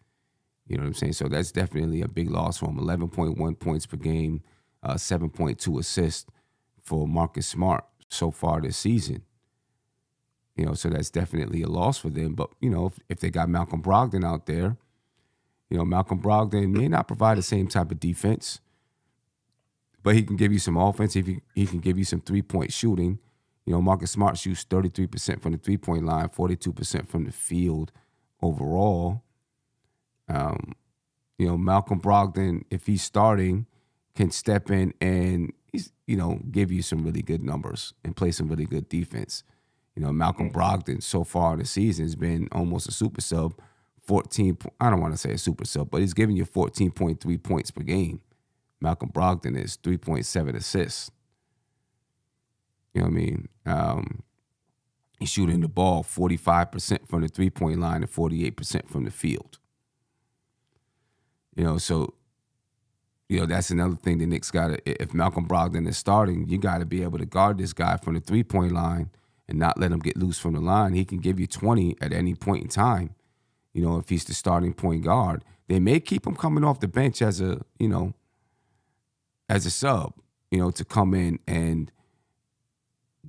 [SPEAKER 2] You know what I'm saying? So that's definitely a big loss for him. 11.1 points per game, 7.2 assists for Marcus Smart so far this season. So that's definitely a loss for them. But, if they got Malcolm Brogdon out there, Malcolm Brogdon may not provide the same type of defense, but he can give you some offense. He can give you some three-point shooting. Marcus Smart shoots 33% from the three-point line, 42% from the field overall. Malcolm Brogdon, if he's starting, can step in and give you some really good numbers and play some really good defense. Malcolm Brogdon so far in the season has been almost a super sub. I don't want to say a super sub, but he's giving you 14.3 points per game. Malcolm Brogdon is 3.7 assists. You know what I mean? He's shooting the ball 45% from the three-point line and 48% from the field. So that's another thing the Knicks got to, if Malcolm Brogdon is starting, you got to be able to guard this guy from the three-point line and not let him get loose from the line. He can give you 20 at any point in time, if he's the starting point guard. They may keep him coming off the bench as a sub, to come in and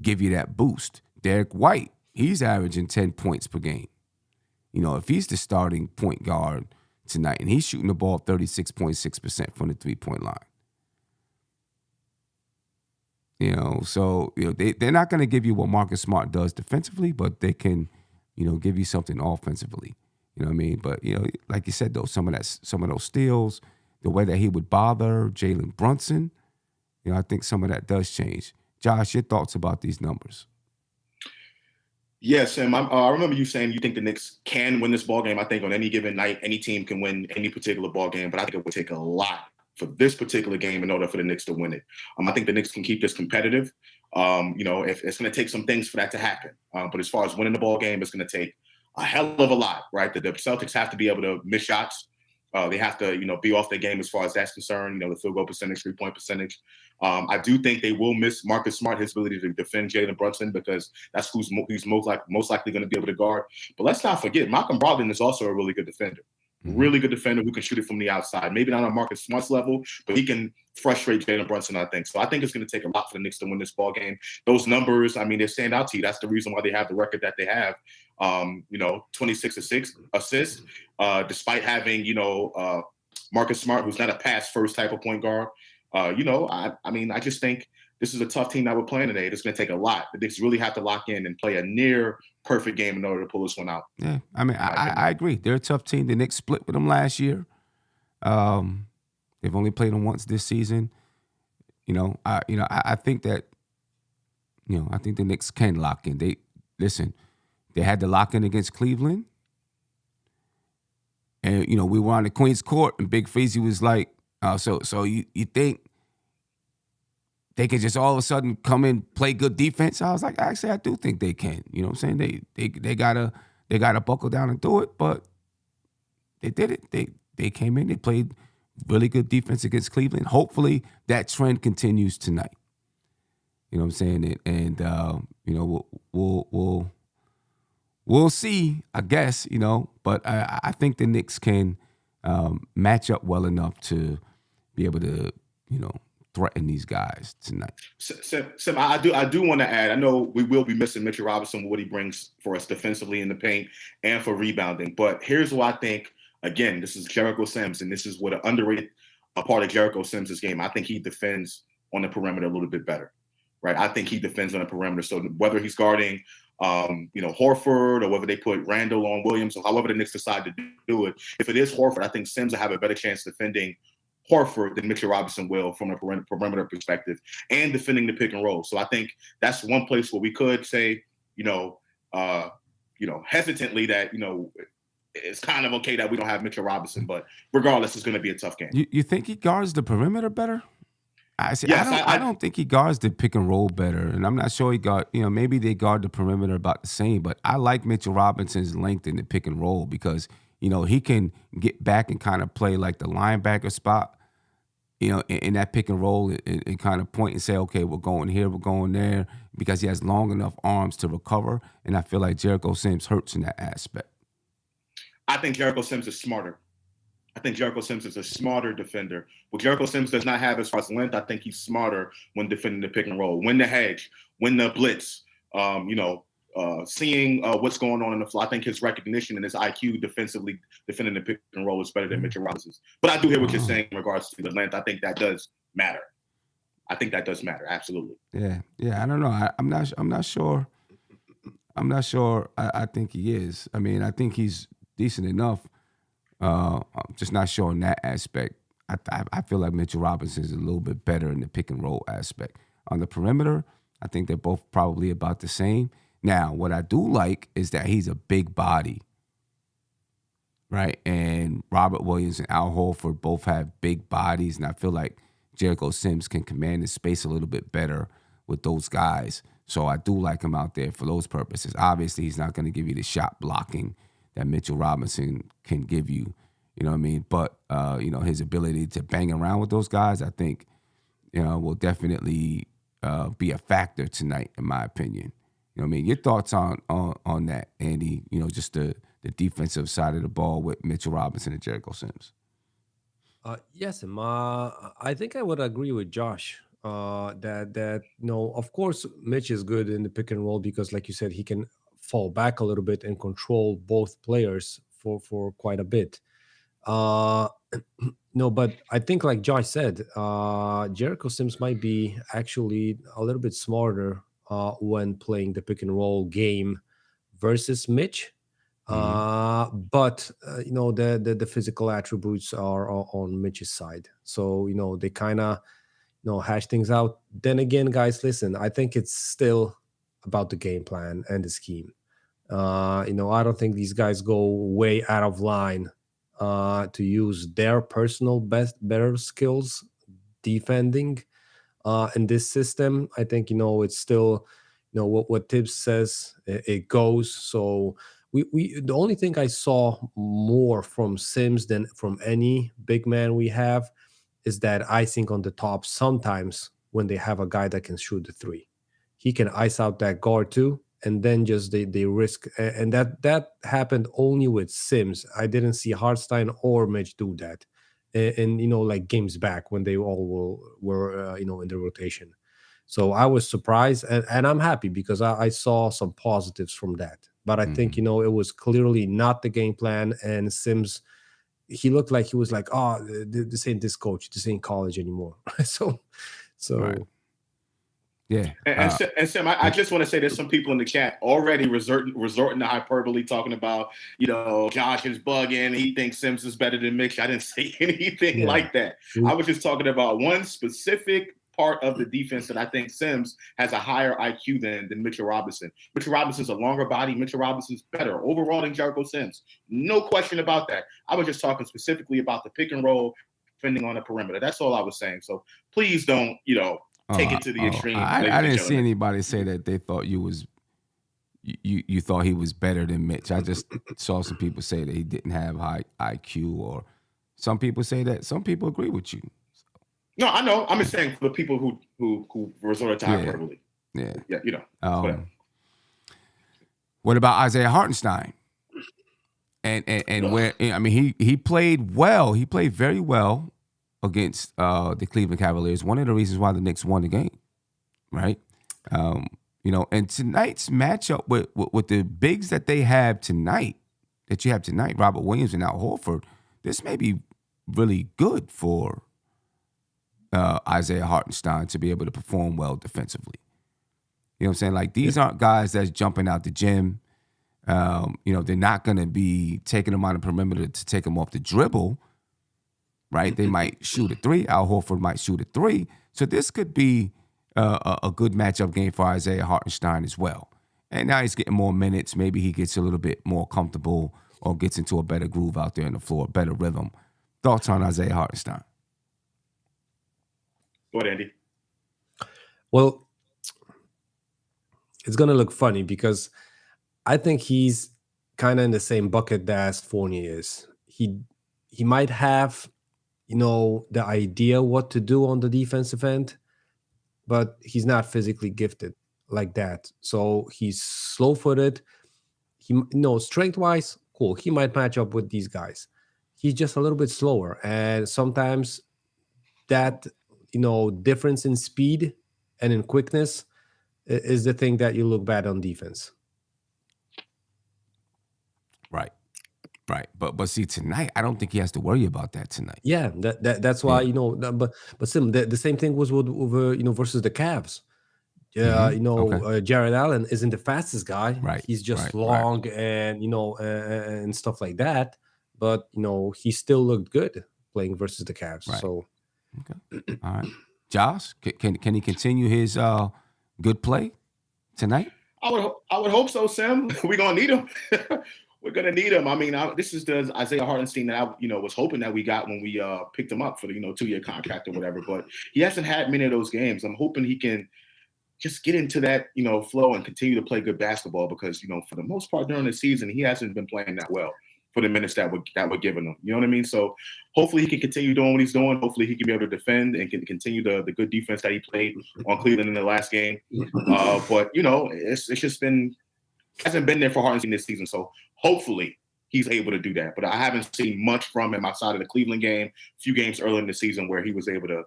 [SPEAKER 2] give you that boost. Derek White, he's averaging 10 points per game. If he's the starting point guard tonight, and he's shooting the ball 36.6% from the three-point line. So they're not going to give you what Marcus Smart does defensively, but they can, give you something offensively. You know what I mean? But like you said though, some of those steals, the way that he would bother Jalen Brunson, I think some of that does change. Josh, your thoughts about these numbers?
[SPEAKER 4] Yes, Sam. I remember you saying you think the Knicks can win this ball game. I think on any given night, any team can win any particular ball game, but I think it would take a lot for this particular game in order for the Knicks to win it. I think the Knicks can keep this competitive. If it's going to take some things for that to happen. But as far as winning the ball game, it's going to take a hell of a lot, right? The Celtics have to be able to miss shots. They have to, be off their game as far as that's concerned. The field goal percentage, 3-point percentage. I do think they will miss Marcus Smart, his ability to defend Jalen Brunson, because that's who's most likely going to be able to guard. But let's not forget, Malcolm Brogdon is also a really good defender. Really good defender who can shoot it from the outside. Maybe not on Marcus Smart's level, but he can frustrate Jalen Brunson, I think. So I think it's going to take a lot for the Knicks to win this ball game. Those numbers, they stand out to you. That's the reason why they have the record that they have. 26 assists, despite having, Marcus Smart, who's not a pass-first type of point guard. I just think this is a tough team that we're playing today. It's going to take a lot. The Knicks really have to lock in and play a near perfect game in order to pull this one out.
[SPEAKER 2] Yeah, I mean, I agree. They're a tough team. The Knicks split with them last year. They've only played them once this season. I think that, I think the Knicks can lock in. They had to lock in against Cleveland. And, we were on the Queen's Court, and Big Freezy was like, so you think they can just all of a sudden come in, play good defense? I was like, actually, I do think they can. You know what I'm saying? They gotta buckle down and do it, but they did it. They came in, they played really good defense against Cleveland. Hopefully that trend continues tonight. You know what I'm saying? And we'll see, I guess, but I think the Knicks can match up well enough to be able to, threaten these guys tonight.
[SPEAKER 4] Sim, I do want to add, I know we will be missing Mitchell Robinson, what he brings for us defensively in the paint and for rebounding. But here's what I think. Again, this is Jericho Sims, and this is what an underrated part of Jericho Sims' game. I think he defends on the perimeter a little bit better, right? I think he defends on the perimeter. So whether he's guarding, Horford, or whether they put Randall on Williams, or however the Knicks decide to do it, if it is Horford, I think Sims will have a better chance defending Horford than Mitchell Robinson will from a perimeter perspective, and defending the pick and roll. So I think that's one place where we could say, hesitantly that, it's kind of okay that we don't have Mitchell Robinson, but regardless, it's going to be a tough game.
[SPEAKER 2] You think he guards the perimeter better?
[SPEAKER 4] Yes,
[SPEAKER 2] I don't think he guards the pick and roll better, and I'm not sure he guard. Maybe they guard the perimeter about the same, but I like Mitchell Robinson's length in the pick and roll because he can get back and kind of play like the linebacker spot, in that pick and roll and kind of point and say, okay, we're going here, we're going there, because he has long enough arms to recover, and I feel like Jericho Sims hurts in that aspect.
[SPEAKER 4] I think Jericho Sims is smarter. I think Jericho Sims is a smarter defender. What Jericho Sims does not have as far as length, I think he's smarter when defending the pick and roll, when the hedge, when the blitz, seeing what's going on in the floor. I think his recognition and his IQ defensively defending the pick and roll is better than Mitchell Robinson's. But I do hear what you're saying in regards to the length. I think that does matter. Absolutely.
[SPEAKER 2] Yeah. I don't know. I'm not sure. I think he is. I mean, I think he's decent enough. I'm just not sure in that aspect. I feel like Mitchell Robinson is a little bit better in the pick and roll aspect. On the perimeter, I think they're both probably about the same. Now, what I do like is that he's a big body, right? And Robert Williams and Al Horford both have big bodies, and I feel like Jericho Sims can command the space a little bit better with those guys. So I do like him out there for those purposes. Obviously, he's not going to give you the shot blocking that Mitchell Robinson can give you, you know what I mean? But, his ability to bang around with those guys, I think, will definitely be a factor tonight, in my opinion. You know what I mean? Your thoughts on that, Andy, just the defensive side of the ball with Mitchell Robinson and Jericho Sims.
[SPEAKER 3] Yes, I think I would agree with Josh that of course, Mitch is good in the pick and roll because, like you said, he can fall back a little bit and control both players for quite a bit. But I think, like Josh said, Jericho Sims might be actually a little bit smarter when playing the pick and roll game versus Mitch. But the physical attributes are on Mitch's side, so they kind of hash things out. Then again, guys, listen, I think it's still about the game plan and the scheme. I don't think these guys go way out of line to use their personal better skills defending in this system. I think it's still what Tibbs says, it goes. So we the only thing I saw more from Sims than from any big man we have is that icing on the top sometimes when they have a guy that can shoot the three. He can ice out that guard too, and then just they risk, and that happened only with Sims. I didn't see Hartenstein or Mitch do that, and like games back when they all were in the rotation. So I was surprised, and I'm happy because I saw some positives from that. But I think it was clearly not the game plan, and Sims, he looked like he was like, oh, this ain't this coach, this ain't college anymore. so.
[SPEAKER 2] Right. Yeah.
[SPEAKER 4] And Sam, I just want to say there's some people in the chat already resorting to hyperbole, talking about, Josh is bugging. He thinks Sims is better than Mitch. I didn't say anything like that. I was just talking about one specific part of the defense that I think Sims has a higher IQ than Mitchell Robinson. Mitchell Robinson's a longer body. Mitchell Robinson's better overall than Jericho Sims. No question about that. I was just talking specifically about the pick and roll, defending on the perimeter. That's all I was saying. So please don't, take it to the extreme.
[SPEAKER 2] I didn't see anybody say that they thought you thought he was better than Mitch. I just saw some people say that he didn't have high IQ, or some people say that. Some people agree with you.
[SPEAKER 4] No, I know. I'm just saying for the people who resorted to hyperbole.
[SPEAKER 2] Yeah.
[SPEAKER 4] Yeah,
[SPEAKER 2] what about Isaiah Hartenstein? And where, I mean, he played well. He played very well against the Cleveland Cavaliers. One of the reasons why the Knicks won the game, right? And tonight's matchup with the bigs that you have tonight, Robert Williams and Al Horford, this may be really good for Isaiah Hartenstein to be able to perform well defensively. You know what I'm saying? Like, these aren't guys that's jumping out the gym. They're not going to be taking them out of the perimeter to take them off the dribble, right? They might shoot a three. Al Horford might shoot a three. So this could be a good matchup game for Isaiah Hartenstein as well. And now he's getting more minutes. Maybe he gets a little bit more comfortable or gets into a better groove out there on the floor, better rhythm. Thoughts on Isaiah Hartenstein?
[SPEAKER 4] What, Andy?
[SPEAKER 3] Well, it's going to look funny because I think he's kind of in the same bucket that Fournier is. He might have, the idea what to do on the defensive end, but he's not physically gifted like that. So he's slow-footed. Strength-wise, cool. He might match up with these guys. He's just a little bit slower. And sometimes that, difference in speed and in quickness is the thing that you look bad on defense.
[SPEAKER 2] Right. But see, tonight, I don't think he has to worry about that tonight.
[SPEAKER 3] Yeah, that's why, but Sim, the same thing was with versus the Cavs. Jared Allen isn't the fastest guy.
[SPEAKER 2] Right.
[SPEAKER 3] He's just long and, and stuff like that. But, he still looked good playing versus the Cavs.
[SPEAKER 2] Right.
[SPEAKER 3] So,
[SPEAKER 2] okay. All right. Josh, can he continue his good play tonight?
[SPEAKER 4] I would hope so, Sam. We're going to need him. We're going to need him. I mean, this is the Isaiah Hartenstein that I, was hoping that we got when we picked him up for the, 2-year contract or whatever. But he hasn't had many of those games. I'm hoping he can just get into that, flow and continue to play good basketball because, for the most part during the season, he hasn't been playing that well for the minutes that we're giving him. You know what I mean? So hopefully he can continue doing what he's doing. Hopefully he can be able to defend and can continue the good defense that he played on Cleveland in the last game. But, it's just hasn't been there for Hartenstein this season. So hopefully he's able to do that. But I haven't seen much from him outside of the Cleveland game, a few games early in the season where he was able to,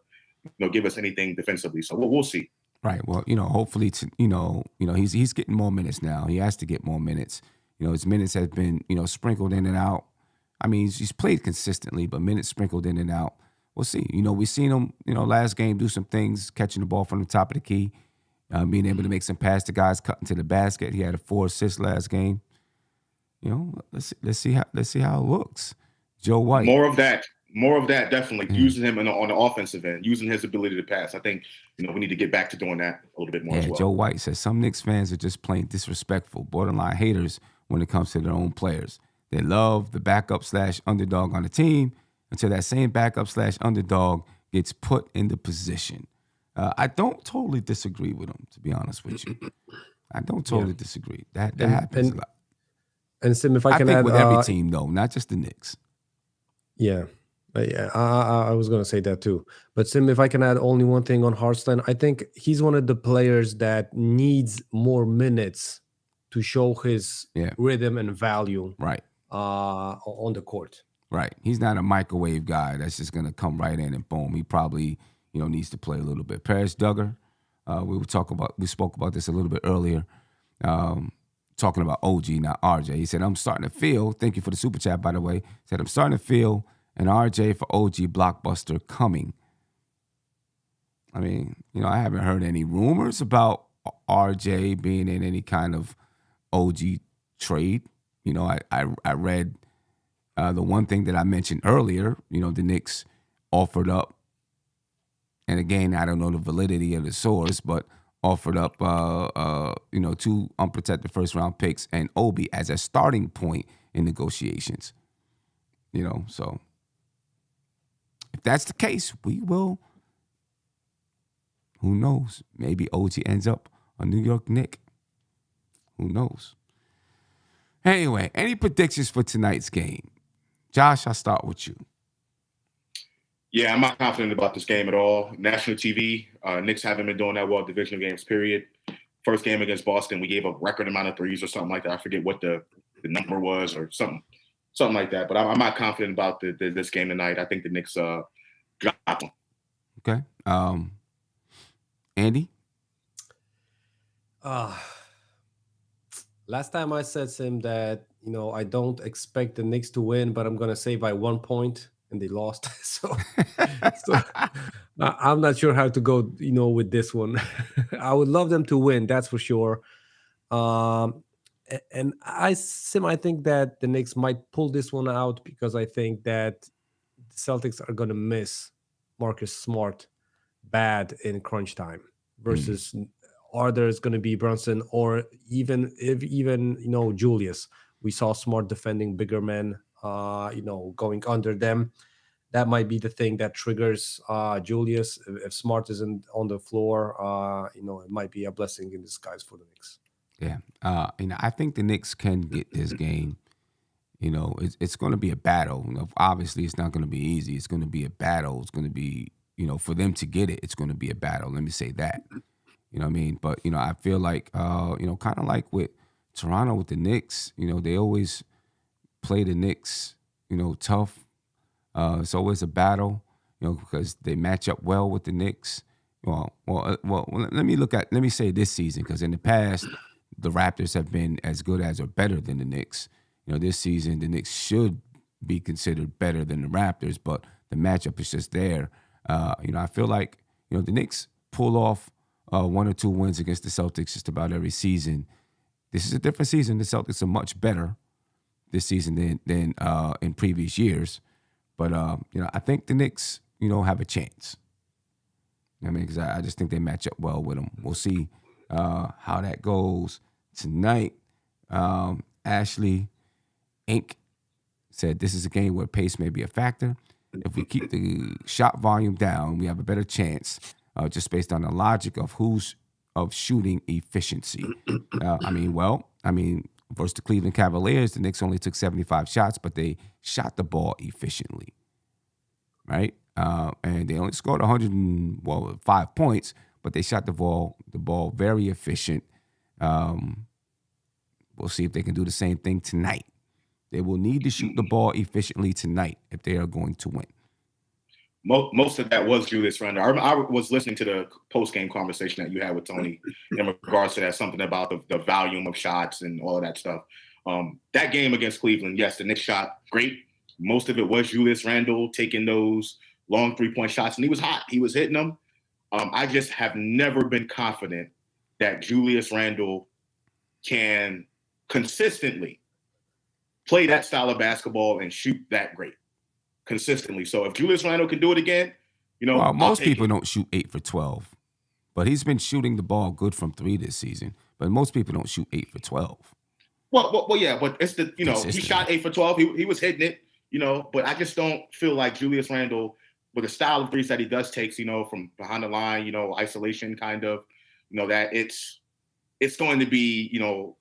[SPEAKER 4] give us anything defensively. So we'll see.
[SPEAKER 2] Right. Well, hopefully, he's getting more minutes now. He has to get more minutes. His minutes have been, sprinkled in and out. I mean, he's played consistently, but minutes sprinkled in and out. We'll see. We've seen him, last game do some things, catching the ball from the top of the key, being able to make some pass to guys cutting to the basket. He had 4 assists last game. Let's see how it looks. Joe White.
[SPEAKER 4] More of that, definitely. Using him on the offensive end, using his ability to pass. I think, we need to get back to doing that a little bit more as well.
[SPEAKER 2] Joe White says some Knicks fans are just plain disrespectful, borderline haters when it comes to their own players. They love the backup/underdog on the team until that same backup/underdog gets put in the position. I don't totally disagree with him, to be honest with you. I don't totally disagree. That happens a lot.
[SPEAKER 3] And Sim, if I can
[SPEAKER 2] think
[SPEAKER 3] add,
[SPEAKER 2] with every team though, not just the Knicks.
[SPEAKER 3] Yeah. I was going to say that too. But Sim, if I can add only one thing on Hartenstein, I think he's one of the players that needs more minutes to show his rhythm and value on the court.
[SPEAKER 2] Right. He's not a microwave guy that's just going to come right in and boom. He probably, needs to play a little bit. Paris Duggar, we spoke about this a little bit earlier, talking about OG, not RJ. He said, I'm starting to feel, thank you for the super chat, by the way, he said, I'm starting to feel an RJ for OG blockbuster coming. I mean, I haven't heard any rumors about RJ being in any kind of OG trade. I read the one thing that I mentioned earlier. The Knicks offered up, and again, I don't know the validity of the source, but offered up, 2 unprotected first round picks and Obi as a starting point in negotiations. So if that's the case, we will. Who knows? Maybe OG ends up a New York Knick. Who knows? Anyway, any predictions for tonight's game? Josh, I'll start with you.
[SPEAKER 4] Yeah, I'm not confident about this game at all. National TV, Knicks haven't been doing that well divisional games, period. First game against Boston, we gave a record amount of threes or something like that. I forget what the number was or something like that. But I'm not confident about this game tonight. I think the Knicks drop them.
[SPEAKER 2] Okay. Andy?
[SPEAKER 3] Last time I said to him that, I don't expect the Knicks to win, but I'm going to say by 1 point, and they lost. so I'm not sure how to go, with this one. I would love them to win, that's for sure. And I think that the Knicks might pull this one out because I think that the Celtics are going to miss Marcus Smart bad in crunch time versus are there's going to be Brunson or even Julius. We saw Smart defending bigger men, going under them. That might be the thing that triggers Julius. If Smart isn't on the floor, it might be a blessing in disguise for the Knicks.
[SPEAKER 2] Yeah. I think the Knicks can get this game. It's going to be a battle. Obviously, it's not going to be easy. It's going to be a battle. It's going to be, for them to get it, it's going to be a battle. Let me say that. You know what I mean? But, I feel like, kind of like with Toronto with the Knicks, they always play the Knicks, tough. It's always a battle, because they match up well with the Knicks. Well, let me say this season, because in the past, the Raptors have been as good as or better than the Knicks. This season, the Knicks should be considered better than the Raptors, but the matchup is just there. I feel like, the Knicks pull off 1 or 2 wins against the Celtics just about every season. This is a different season. The Celtics are much better this season than in previous years. But, I think the Knicks, have a chance. Because I just think they match up well with them. We'll see how that goes tonight. Ashley Inc. said this is a game where pace may be a factor. If we keep the shot volume down, we have a better chance, just based on the logic of shooting efficiency. Versus the Cleveland Cavaliers, the Knicks only took 75 shots, but they shot the ball efficiently, right? And they only scored 5 points, but they shot the ball very efficient. We'll see if they can do the same thing tonight. They will need to shoot the ball efficiently tonight if they are going to win.
[SPEAKER 4] Most of that was Julius Randle. I was listening to the post-game conversation that you had with Tony in regards to that, something about the volume of shots and all of that stuff. That game against Cleveland, yes, the Knicks shot great. Most of it was Julius Randle taking those long 3-point shots, and he was hot. He was hitting them. I just have never been confident that Julius Randle can consistently play that style of basketball and shoot that great consistently. So if Julius Randle can do it again,
[SPEAKER 2] most people don't shoot 8 for 12, but he's been shooting the ball good from 3 this season. But most people don't shoot 8 for 12.
[SPEAKER 4] Well, yeah, but it's the he shot 8 for 12. He was hitting it, But I just don't feel like Julius Randle, with the style of threes that he does takes, from behind the line, isolation kind of, that it's going to be,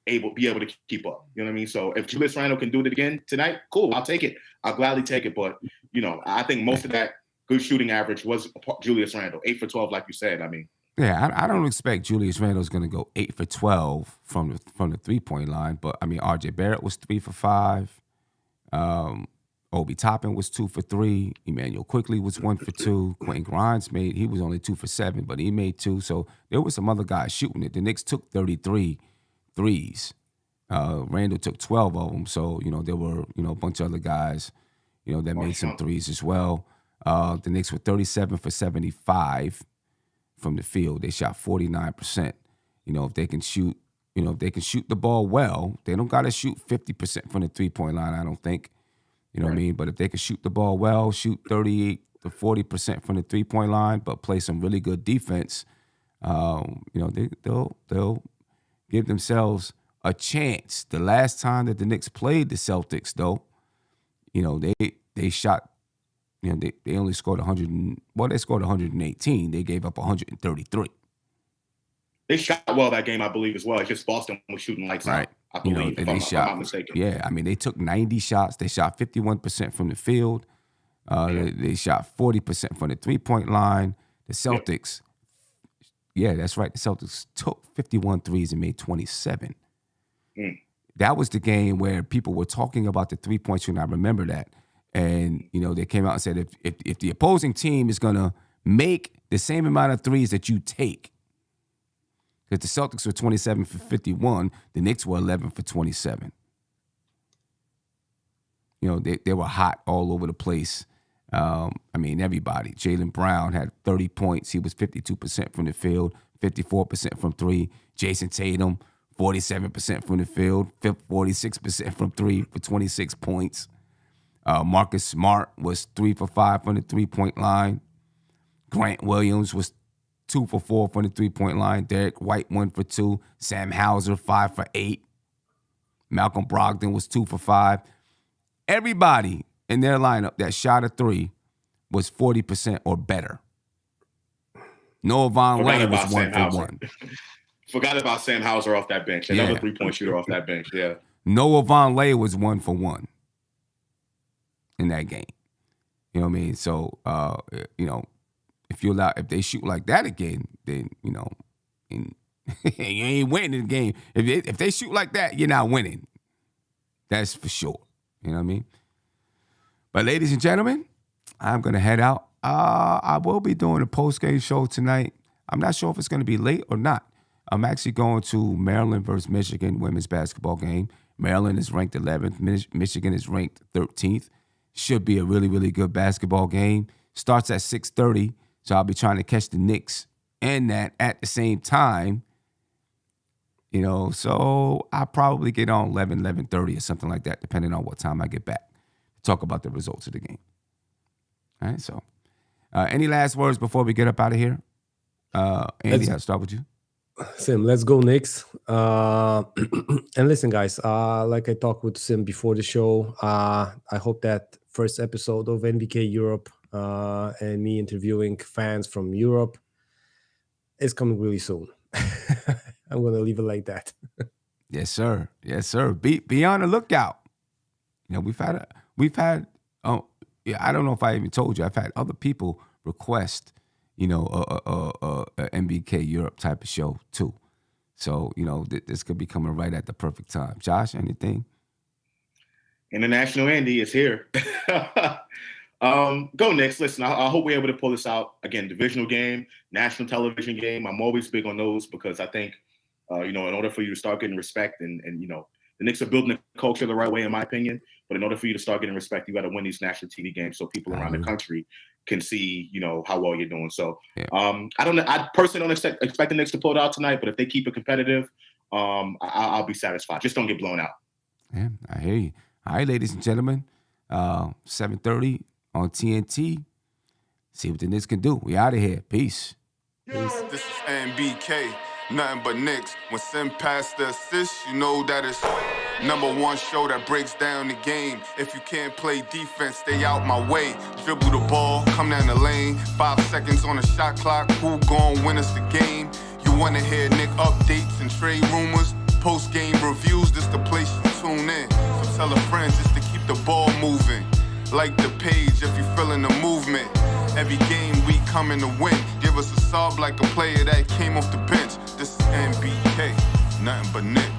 [SPEAKER 4] able to keep up. You know what I mean? So if Julius Randle can do it again tonight, cool, I'll take it. I'll gladly take it. But, I think most of that good shooting average was Julius Randle, 8 for 12, like you said.
[SPEAKER 2] Yeah, I don't expect Julius Randle's going to go 8 for 12 from the 3-point line. But, RJ Barrett was 3 for 5. Obi Toppin was 2 for 3. Emmanuel Quickly was 1 for 2. Quentin Grimes he was only 2 for 7, but he made 2. So there were some other guys shooting it. The Knicks took 33 threes. Randle took 12 of them. So, there were, a bunch of other guys, that made some threes as well. The Knicks were 37 for 75. from the field. They shot 49%. If they can shoot, if they can shoot the ball well, they don't got to shoot 50% from the 3-point line, I don't think. What I mean? But if they can shoot the ball well, shoot 38 to 40% from the 3-point line, but play some really good defense, they'll give themselves a chance. The last time that the Knicks played the Celtics, though, they shot, they only scored 100. They scored 118. They gave up 133.
[SPEAKER 4] They shot well that game, I believe, as well. It's just Boston was shooting lights out, I believe, if I'm not mistaken.
[SPEAKER 2] Yeah, I mean, they took 90 shots. They shot 51% from the field. They shot 40% from the 3-point line. The Celtics, that's right. The Celtics took 51 threes and made 27. That was the game where people were talking about the 3-point shooting. I remember that. And, they came out and said, if the opposing team is going to make the same amount of threes that you take, because the Celtics were 27 for 51, the Knicks were 11 for 27. They were hot all over the place. Everybody. Jaylen Brown had 30 points. He was 52% from the field, 54% from three. Jason Tatum, 47% from the field, 46% from three for 26 points. Marcus Smart was 3 for 5 from the 3-point line. Grant Williams was 2 for 4 from the 3-point line. Derek White 1 for 2. Sam Hauser 5 for 8. Malcolm Brogdon was 2 for 5. Everybody in their lineup that shot a 3 was 40% or better. Noah Vonleh was 1 for 1.
[SPEAKER 4] Forgot about Sam Hauser off that bench. Another 3-point shooter off that bench. Yeah.
[SPEAKER 2] Noah Vonleh was 1 for 1 in that game. So if they shoot like that again, then you ain't winning the game. If they shoot like that, you're not winning. That's for sure. You know what I mean? But ladies and gentlemen, I'm gonna head out. I will be doing a post-game show tonight. I'm not sure if it's gonna be late or not. I'm actually going to Maryland versus Michigan women's basketball game. Maryland is ranked 11th. Michigan is ranked 13th. Should be a really, really good basketball game. Starts at 6:30, so I'll be trying to catch the Knicks and that at the same time. So I'll probably get on 11:30 or something like that, depending on what time I get back to talk about the results of the game. All right, so any last words before we get up out of here? Andy, I'll start with you.
[SPEAKER 3] Sim, let's go Knicks. And listen, guys, like I talked with Sim before the show, I hope that first episode of NBK Europe and me interviewing fans from Europe is coming really soon. I'm going to leave it like that.
[SPEAKER 2] Yes, sir. Yes, sir. Be on the lookout. We've had I don't know if I even told you, I've had other people request, a NBK Europe type of show too. So, this could be coming right at the perfect time. Josh, anything?
[SPEAKER 4] International Andy is here. Go Knicks. Listen, I hope we're able to pull this out. Again, divisional game, national television game. I'm always big on those because I think, in order for you to start getting respect and the Knicks are building the culture the right way, in my opinion. But in order for you to start getting respect, you got to win these national TV games so people around the country can see, how well you're doing. So I personally don't expect the Knicks to pull it out tonight, but if they keep it competitive, I'll be satisfied. Just don't get blown out.
[SPEAKER 2] Yeah, I hear you. All right, ladies and gentlemen, 7:30 on TNT. See what the Knicks can do. We out of here. Peace.
[SPEAKER 1] This is NBK, nothing but Knicks. When send past the assist, you know that it's #1 show that breaks down the game. If you can't play defense, stay out my way. Dribble the ball, come down the lane. 5 seconds on the shot clock. Who gon' win us the game? You wanna hear Nick updates and trade rumors? Post-game reviews, this the place you tune in. So tell a friend just to keep the ball moving. Like the page if you feeling the movement. Every game we coming to win. Give us a sub like a player that came off the bench. This is NBK, nothing but Knicks.